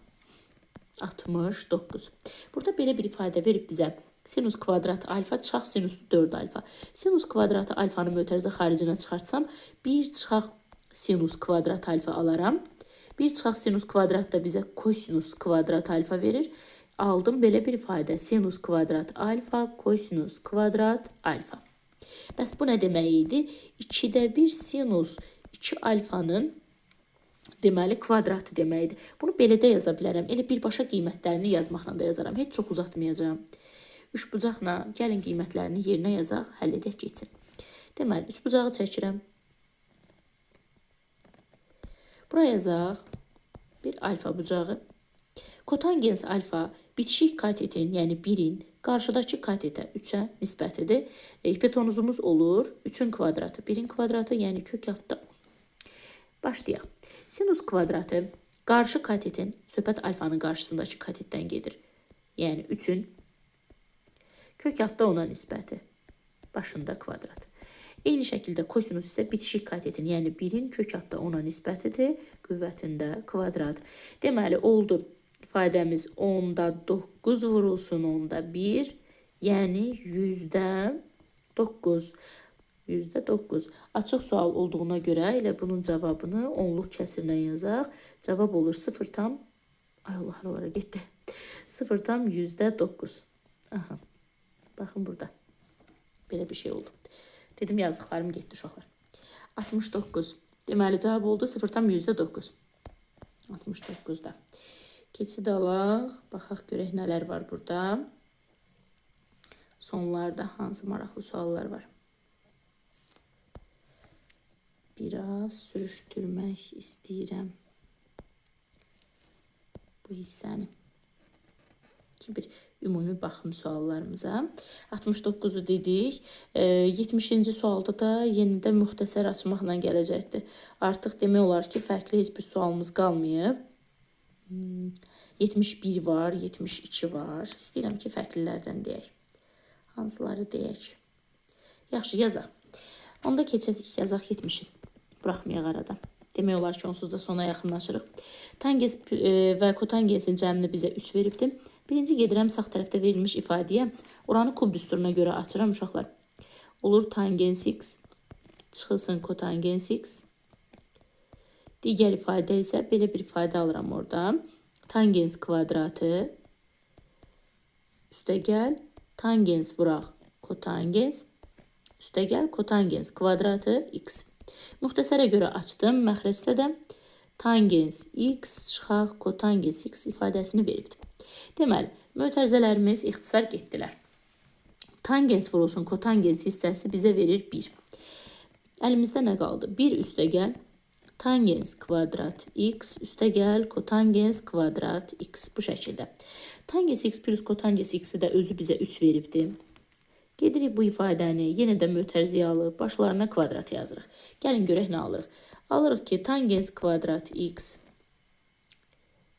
69. Burada belə bir ifadə verib bizə. Sinus kvadrat alfa çıxaq sinus 4 alfa. Sinus kvadratı alfanı mötərizə xaricinə çıxartsam, 1 çıxaq sinus kvadrat alfa alaram. 1 çıxaq sinus kvadrat da bizə kosinus kvadrat alfa verir. Aldım belə bir ifadə. Sinus kvadrat alfa, kosinus kvadrat alfa. Bəs bu nə demək idi? 2-də 1 sinus 2 alfanın deməli kvadratı deməkdir. Bunu belə də yaza bilərəm. Elə birbaşa qiymətlərini yazmaqla da yazaram. Heç çox uzatmayacağım. Üçbucaqla gəlin qiymətlərini yerinə yazaq, həll edək geçsin. Deməli, üçbucağı çəkirəm. Buraya yazaq bir alfa bucağı. Kotangens alfa bitişik katetin, yəni 1-in qarşıdakı katetə 3-ə nisbətidir. Hipotenuzumuz olur 3-ün kvadratı, 1-in kvadratı, yəni kök altda 10. Başlayaq. Sinus kvadratı qarşı katetin, söhbət alfanın qarşısındakı katetdən gedir. Yəni 3-ün kök altda 10-a nisbəti, başında kvadrat. Eyni şəkildə kosinus isə bitişik katetin, yəni 1-in kök altda 10-a nisbətidir, qüvvətində kvadrat. Deməli, oldu. İfadəmiz 10-da 9 vurulsun 10-da 1, yəni 9. 9. Açıq sual olduğuna görə elə bunun cavabını 10-luq kəsirlə yazaq. Cavab olur 0 tam, ay Allah, oralara getdi. 0 tam %9. Aha, baxın burada. Belə bir şey oldu. Dedim, yazdıqlarım getdi uşaqlar. 69. Deməli, cavab oldu 0 tam %9. 69-da. Keçid alaq. Baxaq görək nələr var burada. Sonlarda hansı maraqlı suallar var. Biraz sürüşdürmək istəyirəm bu hissəni. Bir ümumi baxım suallarımıza. 69-u dedik. 70-ci sualda da yenidən müxtəsər açmaqla gələcəkdir. Artıq demək olar ki, fərqli heç bir sualımız qalmayıb. 71 var, 72 var. İstəyirəm ki, fərqlilərdən deyək. Hansıları deyək? Yaxşı, yazaq. Onda keçək, yazaq 70-i. Buraxmayaq arada. Demək olar ki, onsuz da sona yaxınlaşırıq. Tangens və kotangensin cəmini bizə 3 veribdir. Birinci gedirəm sağ tərəfdə verilmiş ifadəyə. Oranı kub düsturuna görə açıram uşaqlar. olur tangens x çıxılsın kotangens x. Digər ifadə isə belə bir ifadə alıram orada. Tangens kvadratı üstəgəl tangens vuraq kotangens üstəgəl kotangens kvadratı x. Müxtəsərə görə açdım. Məxrəcdə də tangens x çıxaq kotangens x ifadəsini veribdir. Deməli, mötərizələrimiz ixtisar getdilər. Tangens vurulsun kotangens hissəsi bizə verir 1. Əlimizdə nə qaldı? 1 üstəgəl tangens kvadrat x üstəgəl kotangens kvadrat x bu şəkildə. Tangens x plus kotangens x-i də özü bizə 3 veribdir. Gedirik bu ifadəni yenə də mötərizəyə alıb başlarına kvadrat yazırıq. Gəlin görək nə alırıq. Alırıq ki, tangens kvadrat x.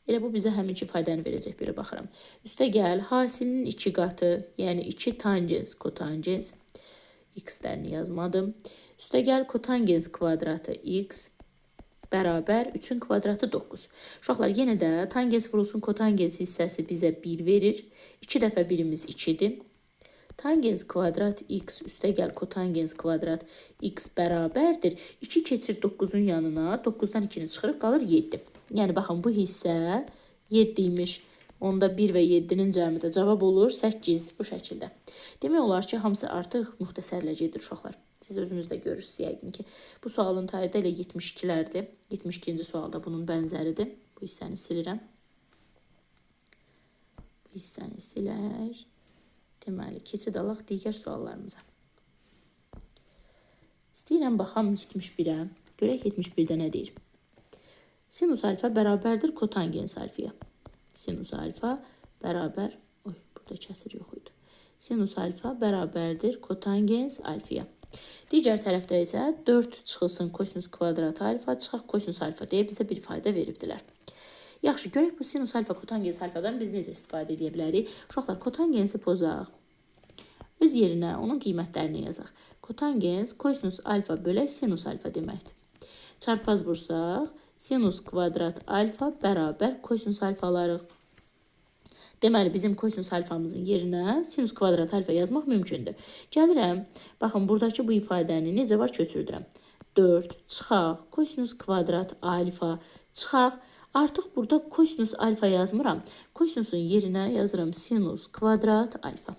Elə bu bizə həminki ifadəni verəcək, belə baxıram. Üstəgəl hasilinin 2 qatı, yəni 2 tangens kotangens x-dərini yazmadım. Üstəgəl kotangens kvadratı x bərabər 3-ün kvadratı 9. Uşaqlar, yenə də tangens vurulsun kotangens hissəsi bizə 1 verir. 2 dəfə birimiz 2-dir. Tangens kvadrat x üstəgəl kotangens kvadrat x bərabərdir. 2 keçir 9-un yanına. 9-dan 2-ni çıxırıq, qalır 7. Yəni, baxın, bu hissə 7 imiş. Onda 1 və 7-nin cəmi də cavab olur 8 bu şəkildə. Demək olar ki, hamısı artıq müxtəsərlə gedir uşaqlar. Siz özünüz də görürsünüz yəqin ki, bu sualın tayı da elə 72-lərdir. 72-ci sualda bunun bənzəridir. Bu hissəni silirəm. Bu hissəni silək. Deməli, keçid alaq digər suallarımıza. İstəyirəm, baxam 71-ə. Görək 71-də nə deyir? Sinus alfa bərabərdir kotangens alfaya. Sinus alfa bərabər... Oy, burada kəsir yox idi. Sinus alfa bərabərdir kotangens alfaya. Digər tərəfdə isə 4 çıxılsın kosinus kvadrat alfa, çıxaq kosinus alfa deyə bizə bir ifadə veribdilər. Yaxşı, görək bu sinus alfa, kotangens alfadan biz necə istifadə edə bilərik? Uşaqlar, kotangensi pozaq. Öz yerinə onun qiymətlərini yazaq. Kotangens kosinus alfa bölək sinus alfa deməkdir. Çarpaz vursaq, sinus kvadrat alfa bərabər kosinus alfa alarıq. Deməli, bizim kosinus alfamızın yerinə sinus kvadrat alfa yazmaq mümkündür. Gəlirəm, baxın, buradakı bu ifadəni necə var köçürdürəm. 4 çıxaq, kosinus kvadrat alfa çıxaq. Artıq burada kosinus alfa yazmıram. Kosinusun yerinə yazıram sinus kvadrat alfa.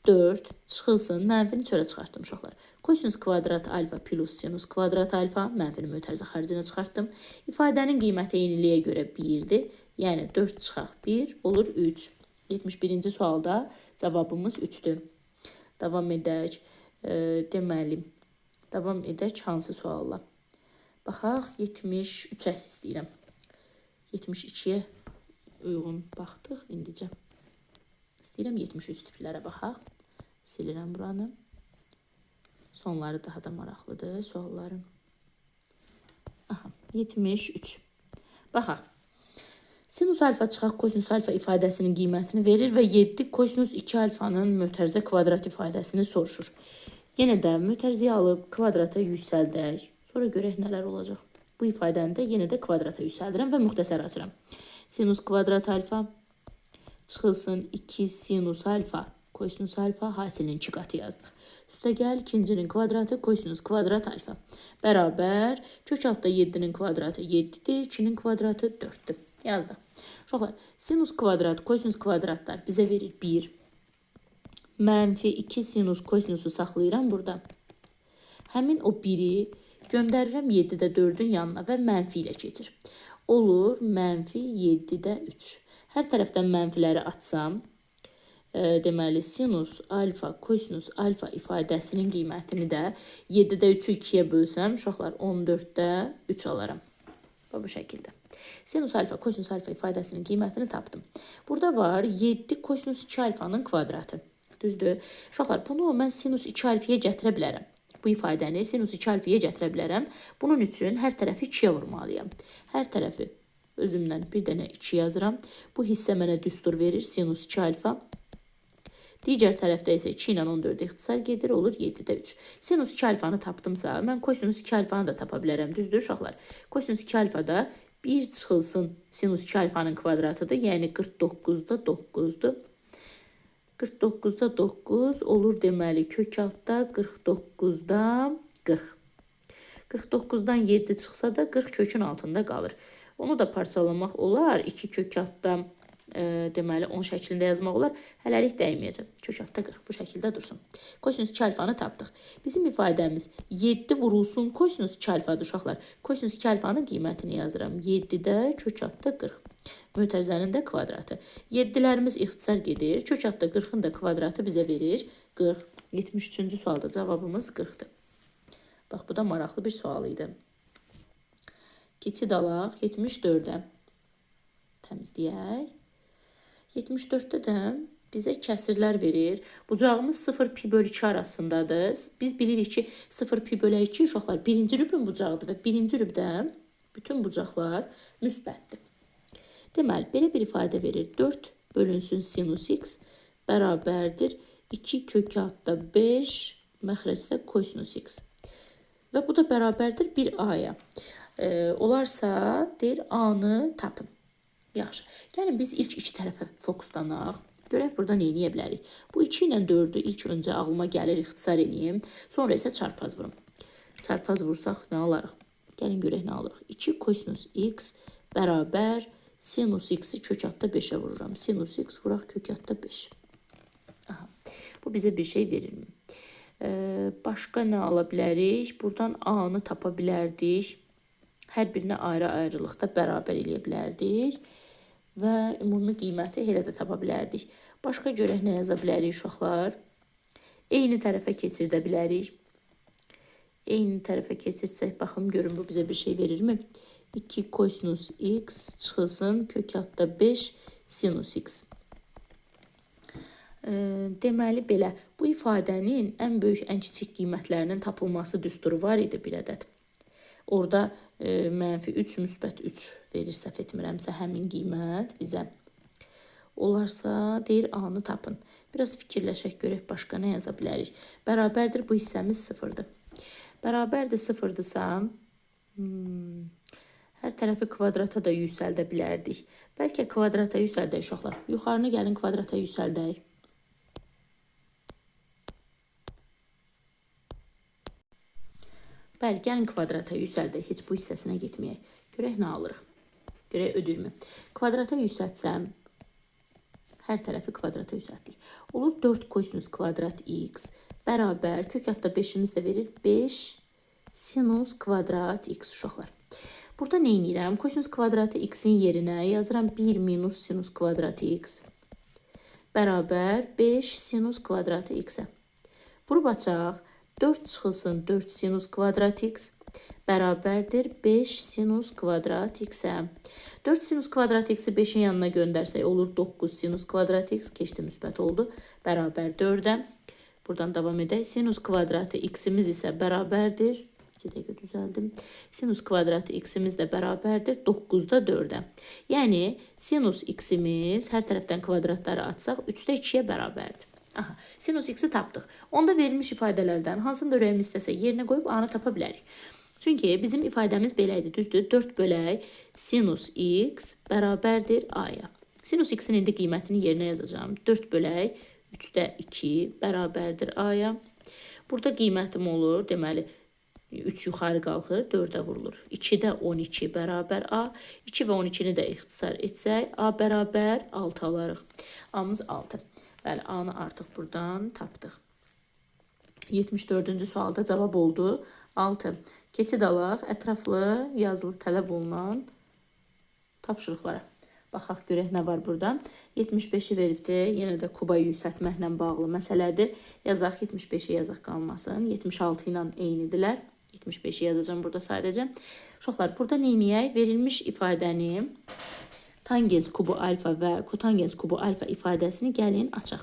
4 çıxılsın, mənfini çölə çıxartdım uşaqlar. Kosinus kvadrat alfa plus sinus kvadrat alfa, mənfini mötərizə xaricinə çıxartdım. İfadənin qiyməti eyniliyə görə 1-dir. Yəni 4 çıxaq 1 olur 3. 71-ci sualda cavabımız 3-dür. Davam edək. Deməli, davam edək hansı sualla? Baxaq, 73-ə istəyirəm. 72-yə uyğun baxdıq indicə. İstəyirəm 73 tiplərə baxaq. Silirəm buranı. Sonları daha da maraqlıdır sualların. Aha, 73. Baxaq. Sinus alfa çıxaq kosinus alfa ifadəsinin qiymətini verir və 7 kosinus 2 alfanın mötərizə kvadrat ifadəsini soruşur. Yenə də mötərizəyə alıb kvadrata yüksəldək. Sonra görək nələr olacaq. Bu ifadəni də yenə də kvadrata yüksəldirəm və müxtəsər açıram. Sinus kvadrat alfa çıxılsın 2 sinus alfa kosinus alfa hasilinin 2 qatı yazdıq. Üstəgəl ikincinin kvadratı kosinus kvadrat alfa bərabər kök altda 7-nin kvadratı 7-dir, 2-nin kvadratı 4-dür. Yazdıq. Uşaqlar, sinus kvadrat, kosinus kvadratlar bizə verir 1. Mənfi 2 sinus kosinusu saxlayıram burada. Həmin o 1-i göndərirəm 7-də 4-ün yanına və mənfi ilə keçir. Olur mənfi 7-də 3. Hər tərəfdən mənfiləri atsam, deməli sinus alfa, kosinus alfa ifadəsinin qiymətini də 7-də 3-ü 2-yə bölsəm, uşaqlar 14-də 3 alaram. Bu şəkildə. Sinus alfa, kosinus alfa ifadəsinin qiymətini tapdım. Burada var 7 kosinus 2 alfanın kvadratı. Düzdür? Uşaqlar, bunu mən sinus 2 alfaya gətirə bilərəm. Bu ifadəni sinus 2 alfaya gətirə bilərəm. Bunun üçün hər tərəfi 2-yə vurmalıyam. Hər tərəfi özümdən bir dənə 2 yazıram. Bu hissə mənə düstur verir sinus 2 alfa. Digər tərəfdə isə 2 ilə 14 ixtisar gedir, olur 7-də 3. Sinus 2 alfanı tapdımsa, mən kosinus 2 alfanı da tapa bilərəm. Düzdür, uşaqlar? Kosinus 2 alfa da 1 çıxılsın sinus 2 alfanın kvadratıdır. Yəni 49-da 9-dur. 49-da 9 olur deməli kök altda 49-da 40. 49-dan 7 çıxsa da 40 kökün altında qalır. Onu da parçalamaq olar. 2 kök altda deməli 10 şəklində yazmaq olar. Hələlik dəyməyəcəm. Kök altda 40 bu şəkildə dursun. Kosinus 2 alfanı tapdıq. Bizim ifadəmiz 7 vurulsun kosinus 2 alfadır uşaqlar. Kosinus 2 alfanın qiymətini yazıram. 7-də kök altda 40. Mötərizənin də kvadratı. 7-lərimiz ixtisar gedir. Kök altda 40-ın da kvadratı bizə verir 40. 73-cü sualda cavabımız 40-dır. Bax, bu da maraqlı bir sual idi. Keçid alaq 74-də. Təmizləyək. 74-də də bizə kəsirlər verir. Bucağımız 0 pi bölü 2 arasındadır. Biz bilirik ki 0 pi bölü 2 uşaqlar birinci rübün bucağıdır və birinci rübdə bütün bucaqlar müsbətdir. Deməli, belə bir ifadə verir. 4 bölünsün sinus x bərabərdir 2 kök altda 5 məxrəcdə kosinus x. Və bu da bərabərdir 1a-ya. Olarsa, deyir, a-nı tapın. Yaxşı. Gəlin biz ilk iki tərəfə fokuslanaq. Görək burada nə edə bilərik. Bu 2 ilə 4-ü ilk öncə ağlıma gəlir, ixtisar edeyim. Sonra isə çarpaz vurum. Çarpaz vursaq nə alarıq? Gəlin görək nə alırıq. 2 kosinus x bərabər sinus x-i kök altda 5-ə vururam. Sinus x vuraq kök altda 5. Aha. Bu bizə bir şey verirmi? Başqa nə ala bilərik? Buradan a-nı tapa bilərdik. Hər birinə ayrı-ayrılıqda bərabər eləyə bilərdik. Və ümumi qiyməti elə də tapa bilərdik. Başqa görək nə yaza bilərik uşaqlar? Eyni tərəfə keçirdə bilərik. Eyni tərəfə keçirsək, baxım görün bu bizə bir şey verirmi? 2 kosinus x çıxılsın kök altda 5 sinus x. Deməli belə, bu ifadənin ən böyük, ən kiçik qiymətlərinin tapılması düsturu var idi bir ədəd. Orada mənfi 3, müsbət 3 verir, səhv etmirəmsə həmin qiymət bizə. Olarsa, deyir, a-nı tapın. Biraz fikirləşək, görək başqa nə yaza bilərik. Bərabərdir, bu hissəmiz 0-dır. Bərabərdir 0-dırsa, hər tərəfi kvadrata da yüksəldə bilərdik. Bəlkə kvadrata yüksəldək uşaqlar. Yuxarını gəlin kvadrata yüksəldək. Bəli, gəlin kvadrata yüksəldək, heç bu hissəsinə getməyək. Görək nə alırıq. Görək ödülmü. Kvadrata yüksəltsəm, hər tərəfi kvadrata yüksəltdik. Olur 4 kosinus kvadrat x bərabər, kök altda 5-imiz də verir 5 sinus kvadrat x uşaqlar. Burada nə edirəm? Kosinus kvadratı x-in yerinə yazıram 1 minus sinus kvadratı x bərabər 5 sinus kvadratı x-ə. Vurub açaq. 4 çıxılsın 4 sinus kvadrat x bərabərdir 5 sinus kvadrat x-ə. 4 sinus kvadrat x-i 5-in yanına göndərsək olur 9 sinus kvadrat x, keçdi müsbət oldu, bərabər 4-ə. Buradan davam edək. Sinus kvadratı x-imiz isə bərabərdir, bir dəqiqə düzəldim. Sinus kvadratı x-imiz də bərabərdir 9-da 4-ə. Yəni, sinus x-imiz hər tərəfdən kvadratları atsaq 3-də 2-yə bərabərdir. Aha, sinus x-i tapdıq. Onda verilmiş ifadələrdən hansını da ürəyimiz istəsə yerinə qoyub a-nı tapa bilərik. Çünki bizim ifadəmiz belə idi, düzdür? 4 bölək sinus x bərabərdir a-ya. Sinus x-in indi qiymətini yerinə yazacağım. 4 bölək 3-də 2 bərabərdir a-ya. Burada qiymətim olur, deməli 3 yuxarı qalxır, 4-ə vurulur. 2-də 12 bərabər a. 2 və 12-ni də ixtisar etsək, a bərabər 6 alarıq. A-mız 6. Bəli, a-nı artıq buradan tapdıq. 74-cü sualda cavab oldu 6. Keçid alaq, ətraflı yazılı tələb olunan tapşırıqlara. Baxaq, görək nə var burada. 75-i veribdir, yenə də kuba yüksəltməklə bağlı məsələdir. Yazaq, 75-i yazaq qalmasın. 76 ilə eynidirlər. 75-i yazacağım burada sadəcə. Uşaqlar, burada neyniyək? Verilmiş ifadəni tangens kubu alfa və kotangens kubu alfa ifadəsini gəlin açaq.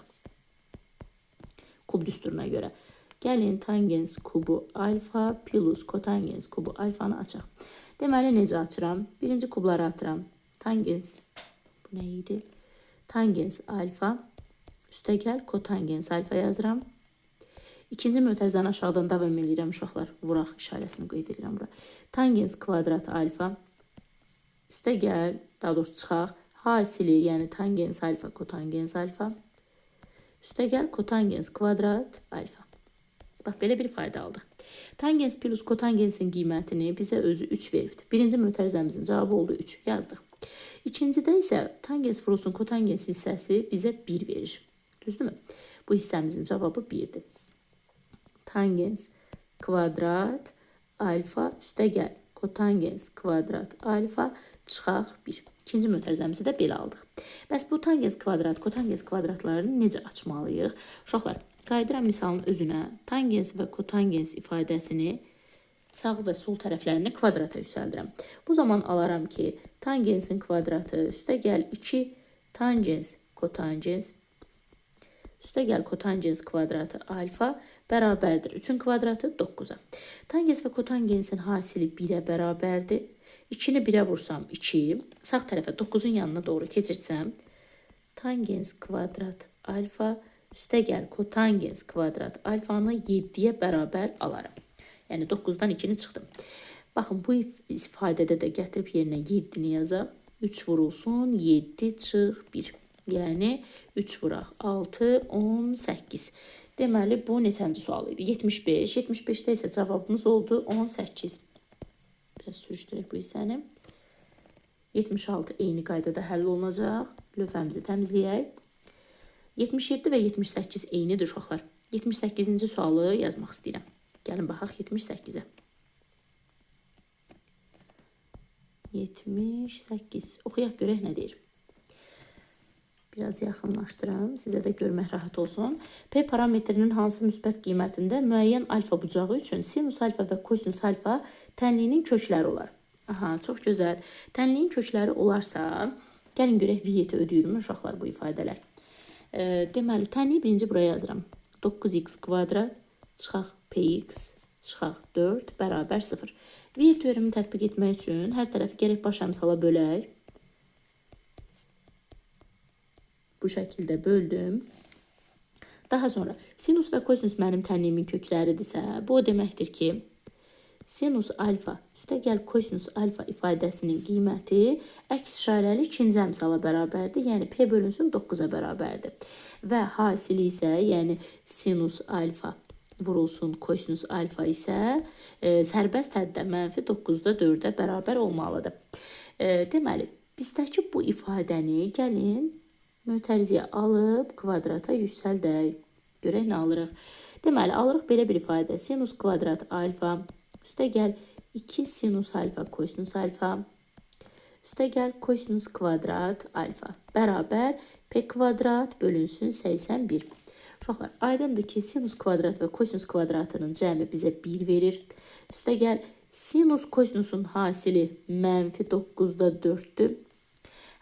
Kub düsturuna görə. Gəlin tangens kubu alfa plus kotangens kubu alfanı açaq. Deməli, necə açıram? Birinci kubları atıram. Tangens, bu nə idi? Tangens alfa, üstə gəl, kotangens alfa yazıram. İkinci mötərizəni aşağıdan davam edirəm uşaqlar. Vuraq işarəsini qeyd edirəm bura. Tangens kvadrat alfa, üstə gəl, daha doğrusu çıxaq. Hasili, yəni tangens alfa, kotangens alfa. Üstəgəl kotangens kvadrat alfa. Bax, belə bir fayda aldıq. Tangens plus kotangensin qiymətini bizə özü 3 veribdir. Birinci mötərizəmizin cavabı oldu 3. Yazdıq. İkincidə isə tangens frusun kotangens hissəsi bizə 1 verir. Düzdürmü? Bu hissəmizin cavabı 1'dir. Tangens kvadrat alfa üstəgəl kotangens kvadrat alfa çıxaq 1. İkinci mötərizəmizi də belə aldıq. Bəs bu tangens kvadrat, kotangens kvadratlarını necə açmalıyıq? Uşaqlar, qayıdıram misalın özünə. Tangens və kotangens ifadəsini sağ və sol tərəflərini kvadrata yüksəldirəm. Bu zaman alaram ki, tangensin kvadratı üstəgəl 2 tangens kotangens üstəgəl kotangens kvadratı alfa bərabərdir. 3'ün kvadratı 9'a. Tangens və kotangensin hasili 1'ə bərabərdir. 2'ni 1'ə vursam 2, sağ tərəfə 9'un yanına doğru keçirsəm, tangens kvadrat alfa üstəgəl kotangens kvadrat alfanı 7'yə bərabər alaram. Yəni 9'dan 2'ni çıxdım. Baxın, bu ifadədə də gətirib yerinə 7'ni yazaq. 3 vurulsun, 7 çıx 1. Yəni 3 vuraq 6, 18. Deməli, bu neçənci sual idi? 75. 75'də isə cavabımız oldu 18. Biraz sürüşdürək bu hissəni. 76 eyni qaydada həll olunacaq. Lövhəmizi təmizləyək. 77 və 78 eynidir uşaqlar. 78-ci sualı yazmaq istəyirəm. Gəlin baxaq 78'ə. 78. Oxuyaq görək nə deyir. Biraz yaxınlaşdıram, sizə də görmək rahat olsun. P parametrinin hansı müsbət qiymətində müəyyən alfa bucağı üçün sinus alfa və kosinus alfa tənliyinin kökləri olar. Aha, çox gözəl. Tənliyin kökləri olarsa, gəlin görək V-yeti ödəyirmi uşaqlar bu ifadələr. Deməli, tənliyi birinci buraya yazıram. 9x kvadrat çıxaq px çıxaq 4 bərabər 0. V-yet teoremini tətbiq etmək üçün hər tərəfi gərək baş əmsala bölək. Bu şəkildə böldüm. Daha sonra sinus və kosinus mənim tənliyimin kökləridirsə, bu o deməkdir ki, sinus alfa üstəgəl kosinus alfa ifadəsinin qiyməti əks işarəli ikinci əmsala bərabərdir. Yəni P bölünsün 9'a bərabərdir. Və hasili isə, yəni sinus alfa vurulsun kosinus alfa isə sərbəst həddə mənfi 9'da 4'ə bərabər olmalıdır. Deməli, bizdəki bu ifadəni gəlin mötərizəyə alıb kvadrata yüksəldək. Görək nə alırıq. Deməli, alırıq belə bir ifadə. Sinus kvadrat alfa üstəgəl 2 sinus alfa kosinus alfa üstəgəl kosinus kvadrat alfa bərabər P kvadrat bölünsün 81. Uşaqlar, aydındır ki, sinus kvadrat və kosinus kvadratının cəmi bizə 1 verir. Üstəgəl sinus kosinusun hasili mənfi 9'da 4'dür.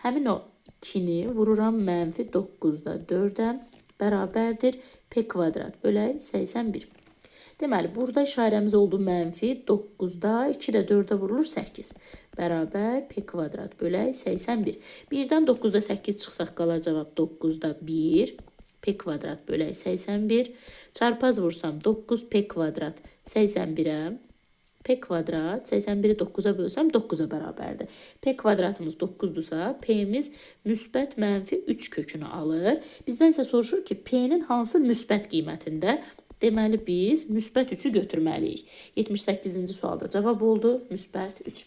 Həmin o 2'ni vururam mənfi 9'da 4'ə bərabərdir P kvadrat bölək 81. Deməli, burada işarəmiz oldu mənfi 9'da 2 də 4'ə vurulur 8 bərabər P kvadrat bölək 81. 1'dən 9'da 8 çıxsaq qalar cavab 9'da 1 P kvadrat bölək 81. Çarpaz vursam 9 P kvadrat 81'ə. P kvadrat 81'i 9'a bölsəm 9'a bərabərdir. P kvadratımız 9'dursa P'miz müsbət mənfi 3 kökünü alır. Bizdən isə soruşur ki, P'nin hansı müsbət qiymətində? Deməli, biz müsbət 3'ü götürməliyik. 78-ci sualda cavab oldu müsbət 3.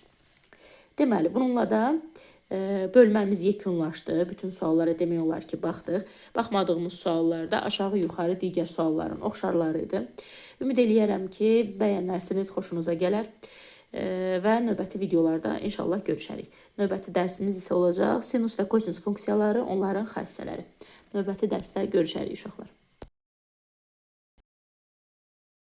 Deməli, bununla da bölməmiz yekunlaşdı. Bütün suallara demək olar ki, baxdıq. Baxmadığımız suallarda aşağı yuxarı digər sualların oxşarları idi. Ümid eləyərəm ki, bəyənərsiniz, xoşunuza gələr və növbəti videolarda inşallah görüşərik. Növbəti dərsimiz isə olacaq sinus və kosinus funksiyaları, onların xassələri. Növbəti dərsdə görüşərik uşaqlar.